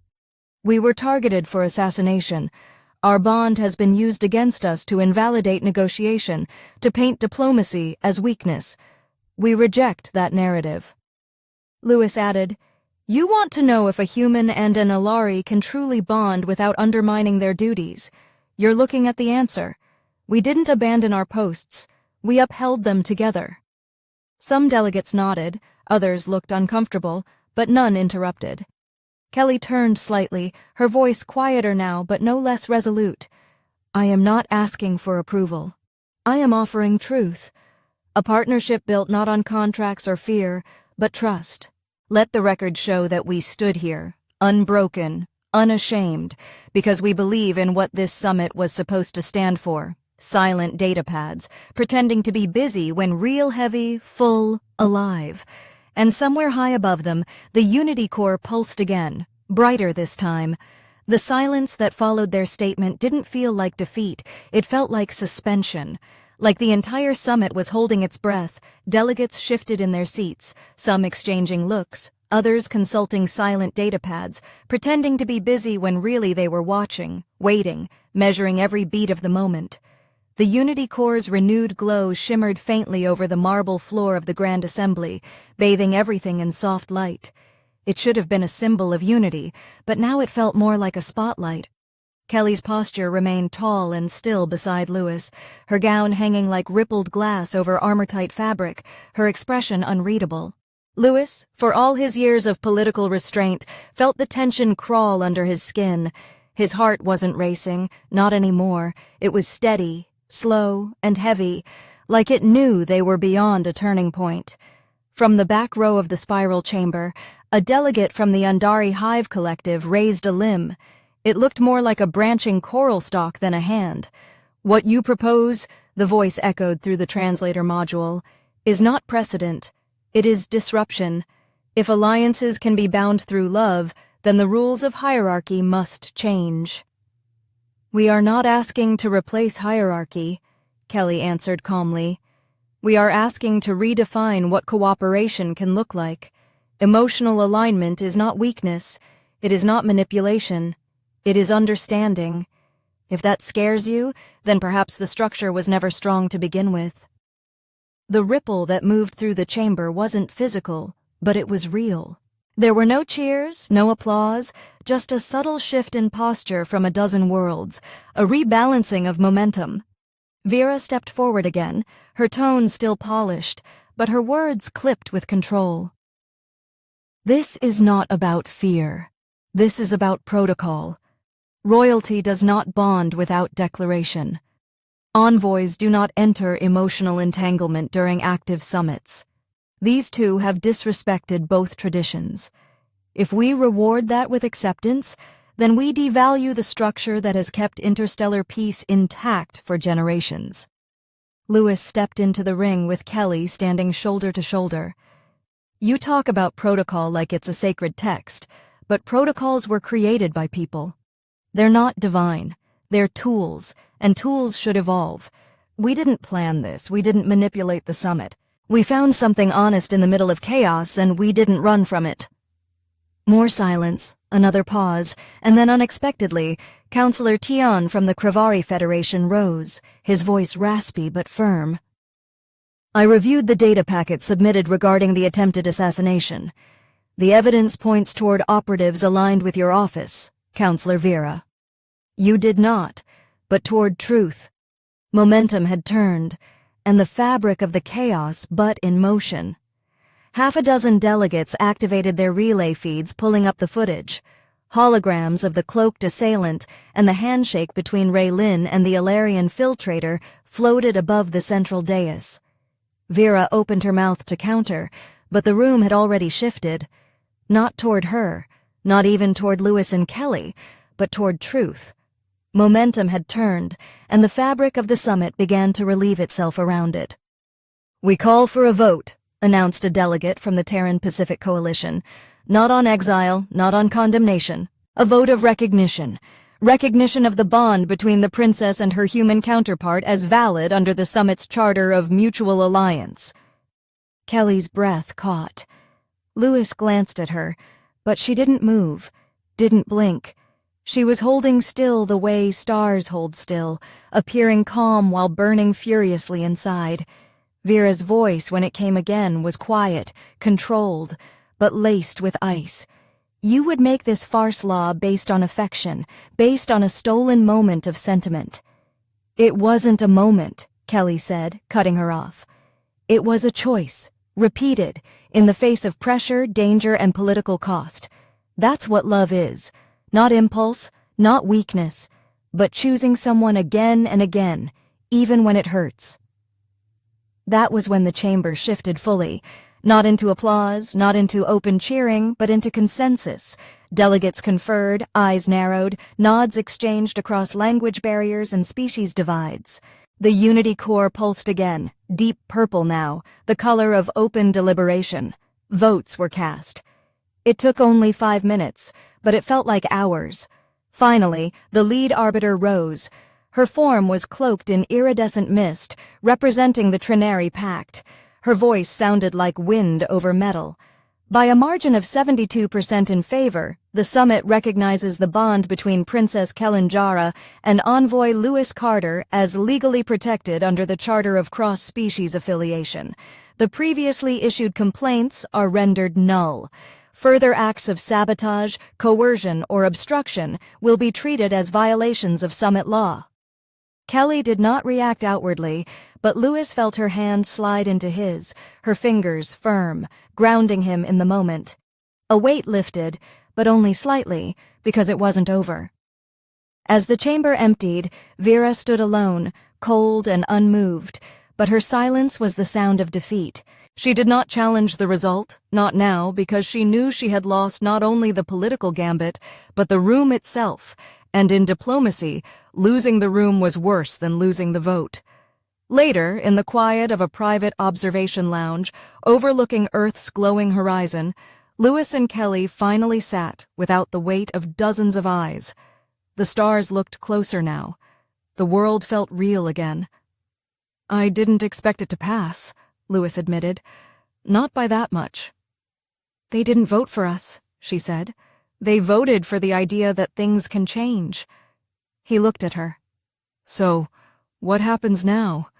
We were targeted for assassination. Our bond has been used against us to invalidate negotiation, to paint diplomacy as weakness. We reject that narrative." Lewis added, "You want to know if a human and an Ellari can truly bond without undermining their duties. You're looking at the answer. We didn't abandon our posts. We upheld them together." Some delegates nodded, others looked uncomfortable, but none interrupted. Kelly turned slightly, her voice quieter now but no less resolute. "I am not asking for approval. I am offering truth. A partnership built not on contracts or fear, but trust. Let the record show that we stood here, unbroken, unashamed, because we believe in what this summit was supposed to stand for. Silent data pads, pretending to be busy when real heavy, full, alive. And somewhere high above them, the Unity Core pulsed again, brighter this time. The silence that followed their statement didn't feel like defeat, it felt like suspension. Like the entire summit was holding its breath, delegates shifted in their seats, some exchanging looks, others consulting silent data pads, pretending to be busy when really they were watching, waiting, measuring every beat of the moment. The Unity Core's renewed glow shimmered faintly over the marble floor of the Grand Assembly, bathing everything in soft light. It should have been a symbol of unity, but now it felt more like a spotlight. Kelly's posture remained tall and still beside Lewis, her gown hanging like rippled glass over armor-tight fabric, her expression unreadable. Lewis, for all his years of political restraint, felt the tension crawl under his skin. His heart wasn't racing, not anymore. It was steady, slow, and heavy, like it knew they were beyond a turning point. From the back row of the spiral chamber, a delegate from the Undari Hive Collective raised a limb. It looked more like a branching coral stalk than a hand. "What you propose," the voice echoed through the translator module, "is not precedent. It is disruption. If alliances can be bound through love, then the rules of hierarchy must change." "We are not asking to replace hierarchy," Kelly answered calmly. "We are asking to redefine what cooperation can look like. Emotional alignment is not weakness. It is not manipulation. It is understanding. If that scares you, then perhaps the structure was never strong to begin with." The ripple that moved through the chamber wasn't physical, but it was real. There were no cheers, no applause, just a subtle shift in posture from a dozen worlds, a rebalancing of momentum. Vera stepped forward again, her tone still polished, but her words clipped with control. "This is not about fear. This is about protocol. Royalty does not bond without declaration. Envoys do not enter emotional entanglement during active summits. These two have disrespected both traditions. If we reward that with acceptance, then we devalue the structure that has kept interstellar peace intact for generations." Lewis stepped into the ring with Kelly standing shoulder to shoulder. "You talk about protocol like it's a sacred text, but protocols were created by people. They're not divine. They're tools, and tools should evolve. We didn't plan this. We didn't manipulate the summit. We found something honest in the middle of chaos, and we didn't run from it." More silence, another pause, and then unexpectedly, Councillor Tian from the Kravari Federation rose, his voice raspy but firm. "I reviewed the data packet submitted regarding the attempted assassination. The evidence points toward operatives aligned with your office, Councillor Vera. You did not, but toward truth. Momentum had turned, and the fabric of the chaos but in motion. Half a dozen delegates activated their relay feeds, pulling up the footage. Holograms of the cloaked assailant and the handshake between Ray Lin and the Ellarian filtrator floated above the central dais. Vera opened her mouth to counter, but the room had already shifted. Not toward her, not even toward Lewis and Kelly, but toward truth. Momentum had turned, and the fabric of the summit began to relieve itself around it. "We call for a vote," announced a delegate from the Terran Pacific Coalition. "Not on exile, not on condemnation. A vote of recognition. Recognition of the bond between the princess and her human counterpart as valid under the summit's charter of mutual alliance." Kelly's breath caught. Lewis glanced at her, but she didn't move, didn't blink. She was holding still the way stars hold still, appearing calm while burning furiously inside. Vera's voice, when it came again, was quiet, controlled, but laced with ice. You would make this farce law based on affection, based on a stolen moment of sentiment. It wasn't a moment, Kelly said, cutting her off. It was a choice, repeated, in the face of pressure, danger, and political cost. That's what love is. Not impulse, not weakness, but choosing someone again and again, even when it hurts. That was when the chamber shifted fully, not into applause, not into open cheering, but into consensus. Delegates conferred, eyes narrowed, nods exchanged across language barriers and species divides. The unity core pulsed again, deep purple now, the color of open deliberation. Votes were cast. It took only 5 minutes, but it felt like hours. Finally, the lead arbiter rose. Her form was cloaked in iridescent mist, representing the Trinary Pact. Her voice sounded like wind over metal. By a margin of 72% in favor, the summit recognizes the bond between Princess Kellan Jarrah and envoy Lewis Carter as legally protected under the Charter of Cross-Species Affiliation. The previously issued complaints are rendered null. Further acts of sabotage, coercion, or obstruction will be treated as violations of summit law. Kelly did not react outwardly, but Lewis felt her hand slide into his, her fingers firm, grounding him in the moment. A weight lifted, but only slightly, because it wasn't over. As the chamber emptied, Vera stood alone, cold and unmoved, but her silence was the sound of defeat. She did not challenge the result, not now, because she knew she had lost not only the political gambit, but the room itself, and in diplomacy, losing the room was worse than losing the vote. Later, in the quiet of a private observation lounge, overlooking Earth's glowing horizon, Lewis and Kelly finally sat without the weight of dozens of eyes. The stars looked closer now. The world felt real again. "I didn't expect it to pass," Lewis admitted. "Not by that much." "They didn't vote for us," she said. "They voted for the idea that things can change." He looked at her. "So, what happens now,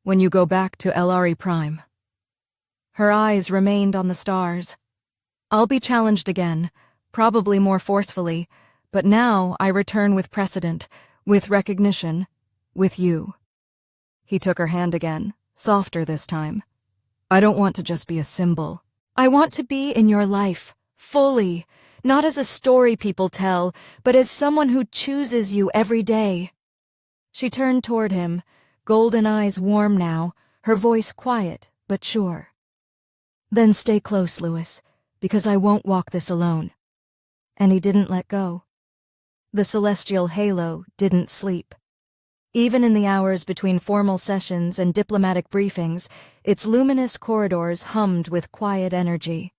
when you go back to Ellari Prime?" Her eyes remained on the stars. "I'll be challenged again, probably more forcefully, but now I return with precedent, with recognition, with you." He took her hand again, softer this time. "I don't want to just be a symbol. I want to be in your life, fully, not as a story people tell, but as someone who chooses you every day." She turned toward him, golden eyes warm now, her voice quiet but sure. "Then stay close, Lewis, because I won't walk this alone." And he didn't let go. The celestial halo didn't sleep. Even in the hours between formal sessions and diplomatic briefings, its luminous corridors hummed with quiet energy.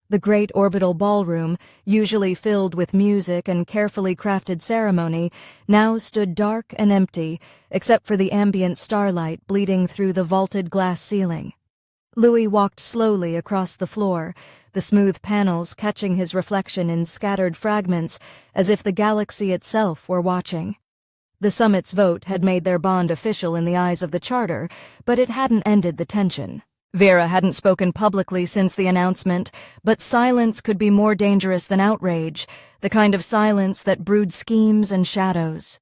The great orbital ballroom, usually filled with music and carefully crafted ceremony, now stood dark and empty, except for the ambient starlight bleeding through the vaulted glass ceiling. Louis walked slowly across the floor, the smooth panels catching his reflection in scattered fragments, as if the galaxy itself were watching. The summit's vote had made their bond official in the eyes of the Charter, but it hadn't ended the tension. Vera hadn't spoken publicly since the announcement, but silence could be more dangerous than outrage, the kind of silence that brewed schemes and shadows.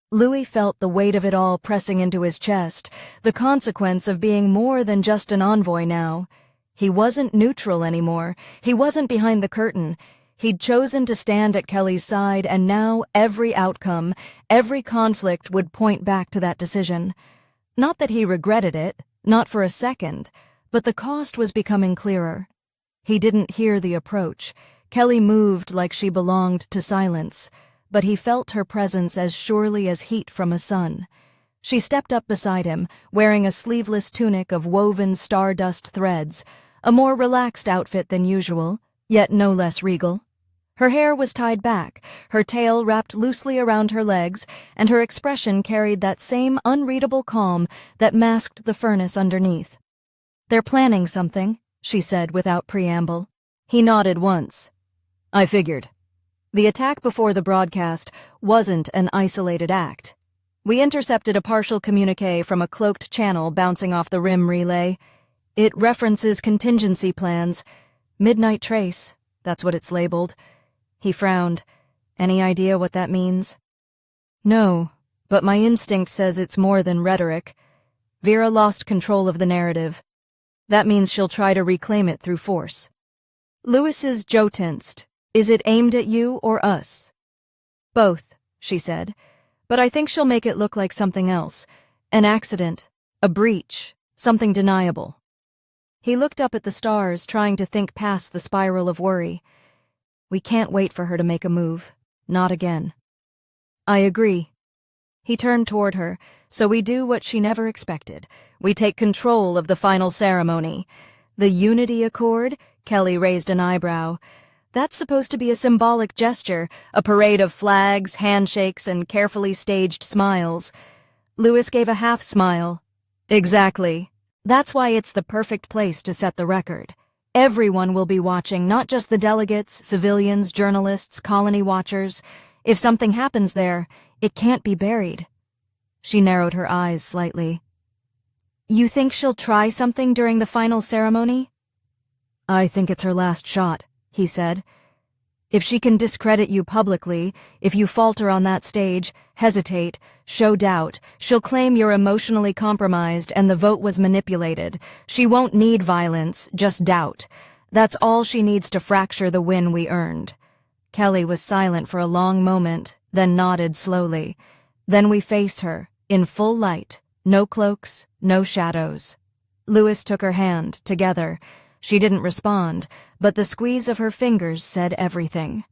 Louis felt the weight of it all pressing into his chest, the consequence of being more than just an envoy now. He wasn't neutral anymore. He wasn't behind the curtain. He'd chosen to stand at Kelly's side, and now every outcome, every conflict would point back to that decision. Not that he regretted it, not for a second, but the cost was becoming clearer. He didn't hear the approach. Kelly moved like she belonged to silence, but he felt her presence as surely as heat from a sun. She stepped up beside him, wearing a sleeveless tunic of woven stardust threads, a more relaxed outfit than usual, yet no less regal. Her hair was tied back, her tail wrapped loosely around her legs, and her expression carried that same unreadable calm that masked the furnace underneath. "They're planning something," she said without preamble. He nodded once. "I figured." The attack before the broadcast wasn't an isolated act. We intercepted a partial communique from a cloaked channel bouncing off the RIM relay. It references contingency plans. Midnight Trace, that's what it's labeled. He frowned. Any idea what that means? No, but my instinct says it's more than rhetoric. Vera lost control of the narrative. That means she'll try to reclaim it through force. Lewis's jaw tensed. Is it aimed at you or us? Both, she said. But I think she'll make it look like something else. An accident, a breach, something deniable. He looked up at the stars, trying to think past the spiral of worry. We can't wait for her to make a move. Not again. I agree. He turned toward her, so we do what she never expected. We take control of the final ceremony. The Unity Accord? Kelly raised an eyebrow. That's supposed to be a symbolic gesture, a parade of flags, handshakes, and carefully staged smiles. Lewis gave a half-smile. Exactly. That's why it's the perfect place to set the record. Everyone will be watching, not just the delegates, civilians, journalists, colony watchers. If something happens there, it can't be buried. She narrowed her eyes slightly. You think she'll try something during the final ceremony? I think it's her last shot, he said. If she can discredit you publicly, if you falter on that stage, hesitate, show doubt, she'll claim you're emotionally compromised and the vote was manipulated. She won't need violence, just doubt. That's all she needs to fracture the win we earned. Kelly was silent for a long moment, then nodded slowly. Then we face her, in full light, no cloaks, no shadows. Lewis took her hand, together. She didn't respond, but the squeeze of her fingers said everything.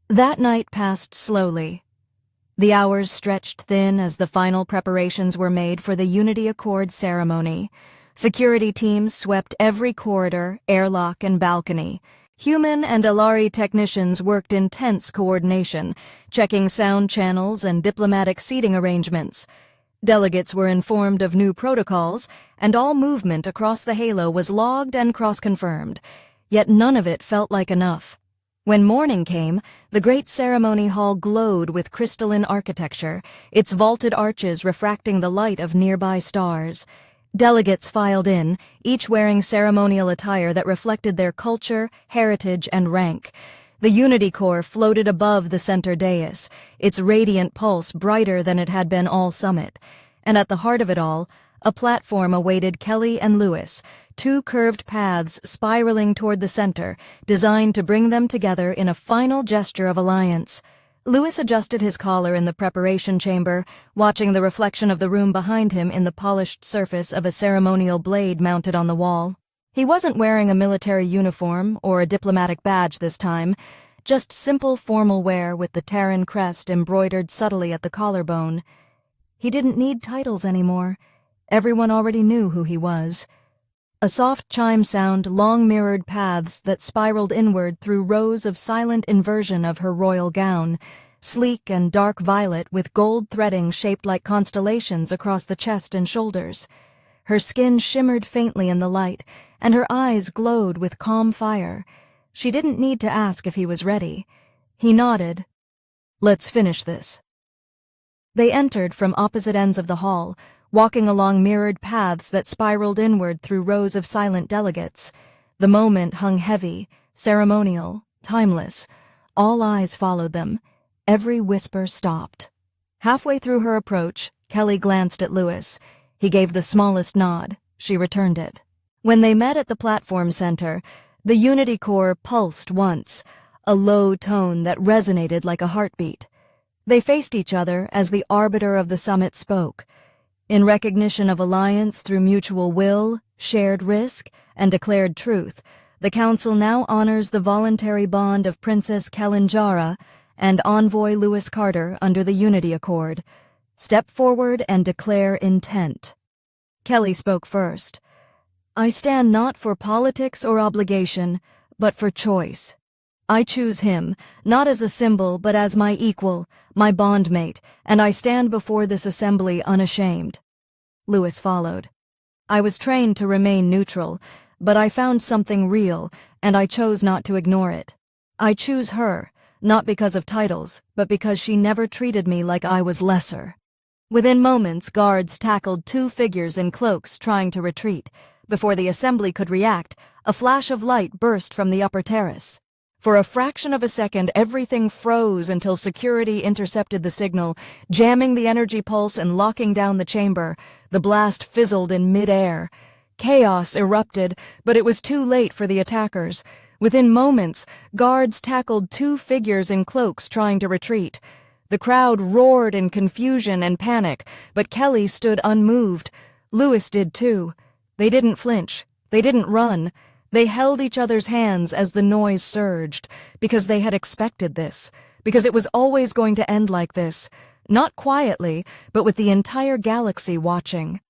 That night passed slowly. The hours stretched thin as the final preparations were made for the Unity Accord ceremony. Security teams swept every corridor, airlock, and balcony. Human and Ellari technicians worked in tense coordination, checking sound channels and diplomatic seating arrangements. Delegates were informed of new protocols, and all movement across the halo was logged and cross-confirmed. Yet none of it felt like enough. When morning came, the great ceremony hall glowed with crystalline architecture, its vaulted arches refracting the light of nearby stars. Delegates filed in, each wearing ceremonial attire that reflected their culture, heritage, and rank. The Unity Corps floated above the center dais, its radiant pulse brighter than it had been all summit. And at the heart of it all, a platform awaited Kelly and Lewis, two curved paths spiraling toward the center, designed to bring them together in a final gesture of alliance. Lewis adjusted his collar in the preparation chamber, watching the reflection of the room behind him in the polished surface of a ceremonial blade mounted on the wall. He wasn't wearing a military uniform or a diplomatic badge this time, just simple formal wear with the Terran crest embroidered subtly at the collarbone. He didn't need titles anymore. Everyone already knew who he was. A soft chime sound long-mirrored paths that spiraled inward through rows of silent inversion of her royal gown, sleek and dark violet with gold threading shaped like constellations across the chest and shoulders. Her skin shimmered faintly in the light, and her eyes glowed with calm fire. She didn't need to ask if he was ready. He nodded. Let's finish this. They entered from opposite ends of the hall, walking along mirrored paths that spiraled inward through rows of silent delegates. The moment hung heavy, ceremonial, timeless. All eyes followed them. Every whisper stopped. Halfway through her approach, Kelly glanced at Lewis. He gave the smallest nod. She returned it. When they met at the platform center, the Unity Corps pulsed once, a low tone that resonated like a heartbeat. They faced each other as the arbiter of the summit spoke. In recognition of alliance through mutual will, shared risk, and declared truth, the Council now honors the voluntary bond of Princess Kellan Jarrah and Envoy Lewis Carter under the Unity Accord. Step forward and declare intent. Kelly spoke first. I stand not for politics or obligation, but for choice. I choose him, not as a symbol, but as my equal, my bondmate, and I stand before this assembly unashamed. Lewis followed. I was trained to remain neutral, but I found something real, and I chose not to ignore it. I choose her, not because of titles, but because she never treated me like I was lesser. Within moments, guards tackled 2 figures in cloaks trying to retreat. Before the assembly could react, a flash of light burst from the upper terrace. For a fraction of a second, everything froze until security intercepted the signal, jamming the energy pulse and locking down the chamber. The blast fizzled in mid-air. Chaos erupted, but it was too late for the attackers. Within moments, guards tackled 2 figures in cloaks trying to retreat. The crowd roared in confusion and panic, but Kelly stood unmoved. Lewis did too. They didn't flinch. They didn't run. They held each other's hands as the noise surged, because they had expected this, because it was always going to end like this, not quietly, but with the entire galaxy watching.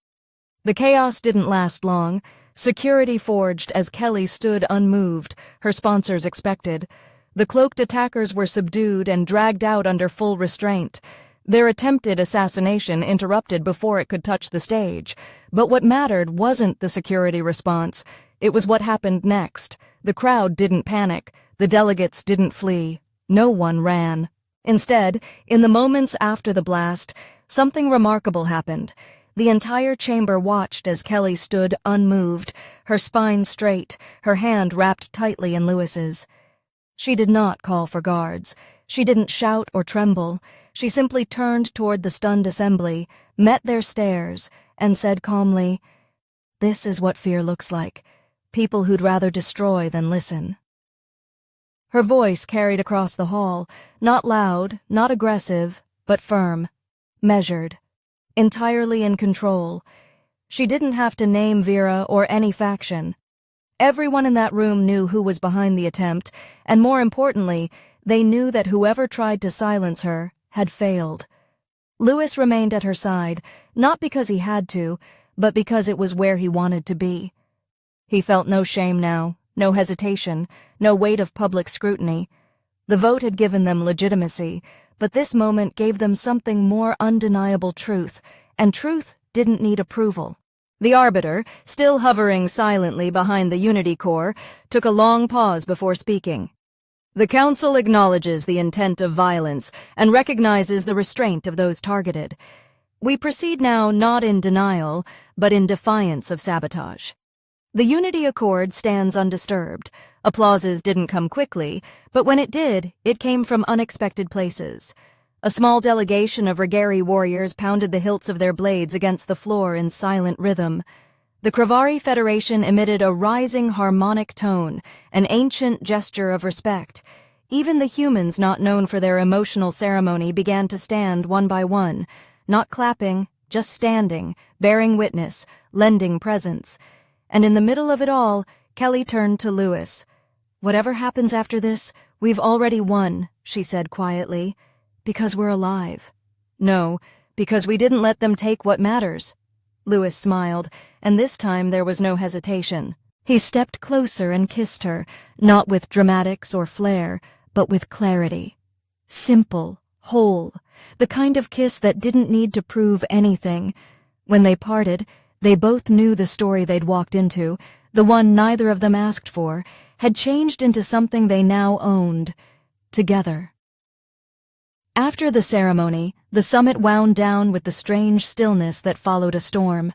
The chaos didn't last long. Security forged as Kelly stood unmoved, her sponsors expected. The cloaked attackers were subdued and dragged out under full restraint. Their attempted assassination interrupted before it could touch the stage. But what mattered wasn't the security response. It was what happened next. The crowd didn't panic. The delegates didn't flee. No one ran. Instead, in the moments after the blast, something remarkable happened. The entire chamber watched as Kelly stood unmoved, her spine straight, her hand wrapped tightly in Lewis's. She did not call for guards. She didn't shout or tremble. She simply turned toward the stunned assembly, met their stares, and said calmly, "This is what fear looks like. People who'd rather destroy than listen." Her voice carried across the hall, not loud, not aggressive, but firm, measured, entirely in control. She didn't have to name Vera or any faction. Everyone in that room knew who was behind the attempt, and more importantly, they knew that whoever tried to silence her had failed. Lewis remained at her side, not because he had to, but because it was where he wanted to be. He felt no shame now, no hesitation, no weight of public scrutiny. The vote had given them legitimacy, but this moment gave them something more undeniable: truth, and truth didn't need approval. The Arbiter, still hovering silently behind the Unity Core, took a long pause before speaking. "The Council acknowledges the intent of violence and recognizes the restraint of those targeted. We proceed now not in denial, but in defiance of sabotage." The Unity Accord stands undisturbed. Applauses didn't come quickly, but when it did, it came from unexpected places. A small delegation of Regari warriors pounded the hilts of their blades against the floor in silent rhythm. The Kravari Federation emitted a rising harmonic tone, an ancient gesture of respect. Even the humans not known for their emotional ceremony began to stand one by one, not clapping, just standing, bearing witness, lending presence. And in the middle of it all, Kelly turned to Lewis. "Whatever happens after this, we've already won," she said quietly. "Because we're alive." "No, because we didn't let them take what matters." Lewis smiled, and this time there was no hesitation. He stepped closer and kissed her, not with dramatics or flair, but with clarity. Simple, whole, the kind of kiss that didn't need to prove anything. When they parted, they both knew the story they'd walked into, the one neither of them asked for, had changed into something they now owned, together. After the ceremony, the summit wound down with the strange stillness that followed a storm.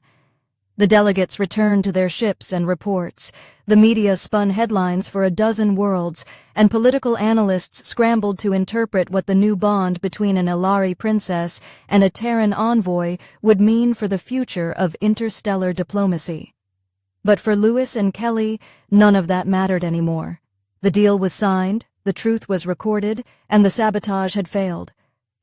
The delegates returned to their ships and reports. The media spun headlines for a dozen worlds, and political analysts scrambled to interpret what the new bond between an Ellari princess and a Terran envoy would mean for the future of interstellar diplomacy. But for Lewis and Kelly, none of that mattered anymore. The deal was signed, the truth was recorded, and the sabotage had failed.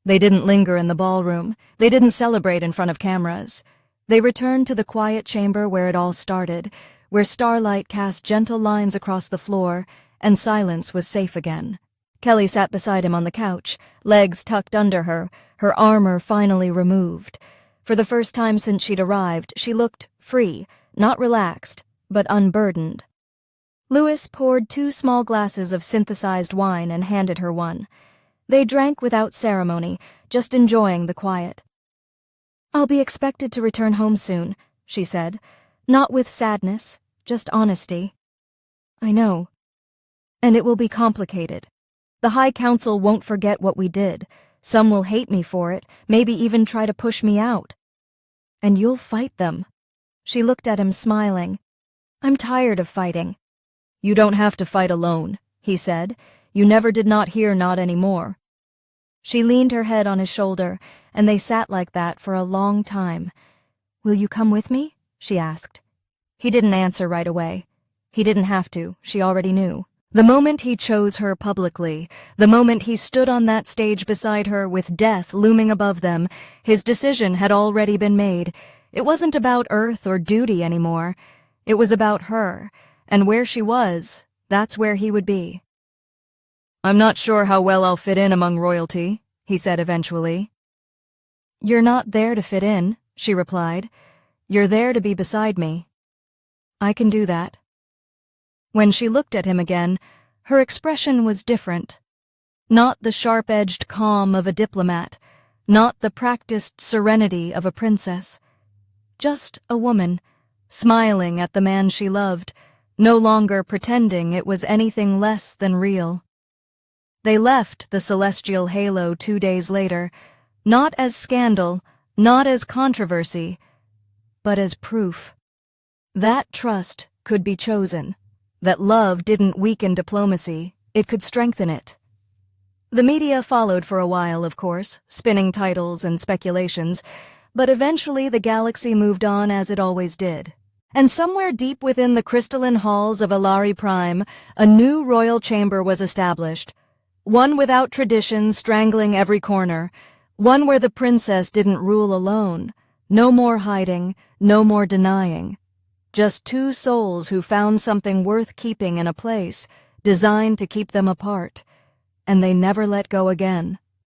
They didn't linger in the ballroom. They didn't celebrate in front of cameras. They returned to the quiet chamber where it all started, where starlight cast gentle lines across the floor, and silence was safe again. Kelly sat beside him on the couch, legs tucked under her, her armor finally removed. For the first time since she'd arrived, she looked free, not relaxed, but unburdened. Lewis poured 2 small glasses of synthesized wine and handed her one. They drank without ceremony, just enjoying the quiet. "I'll be expected to return home soon," she said, not with sadness, just honesty. "I know. And it will be complicated. The High Council won't forget what we did. Some will hate me for it, maybe even try to push me out. And you'll fight them. She looked at him, smiling. I'm tired of fighting. You don't have to fight alone, he said. You never did not hear not anymore. She leaned her head on his shoulder, and they sat like that for a long time. Will you come with me? She asked. He didn't answer right away. He didn't have to, she already knew. The moment he chose her publicly, the moment he stood on that stage beside her with death looming above them, his decision had already been made. It wasn't about Earth or duty anymore. It was about her, and where she was, that's where he would be. I'm not sure how well I'll fit in among royalty, he said eventually. You're not there to fit in, she replied. You're there to be beside me. I can do that. When she looked at him again, her expression was different. Not the sharp-edged calm of a diplomat, not the practiced serenity of a princess. Just a woman, smiling at the man she loved, no longer pretending it was anything less than real. They left the celestial halo 2 days later, not as scandal, not as controversy, but as proof. That trust could be chosen. That love didn't weaken diplomacy, it could strengthen it. The media followed for a while, of course, spinning titles and speculations, but eventually the galaxy moved on as it always did. And somewhere deep within the crystalline halls of Ellari Prime, a new royal chamber was established. One without tradition strangling every corner, one where the princess didn't rule alone. No more hiding, no more denying. Just two souls who found something worth keeping in a place, designed to keep them apart. And they never let go again.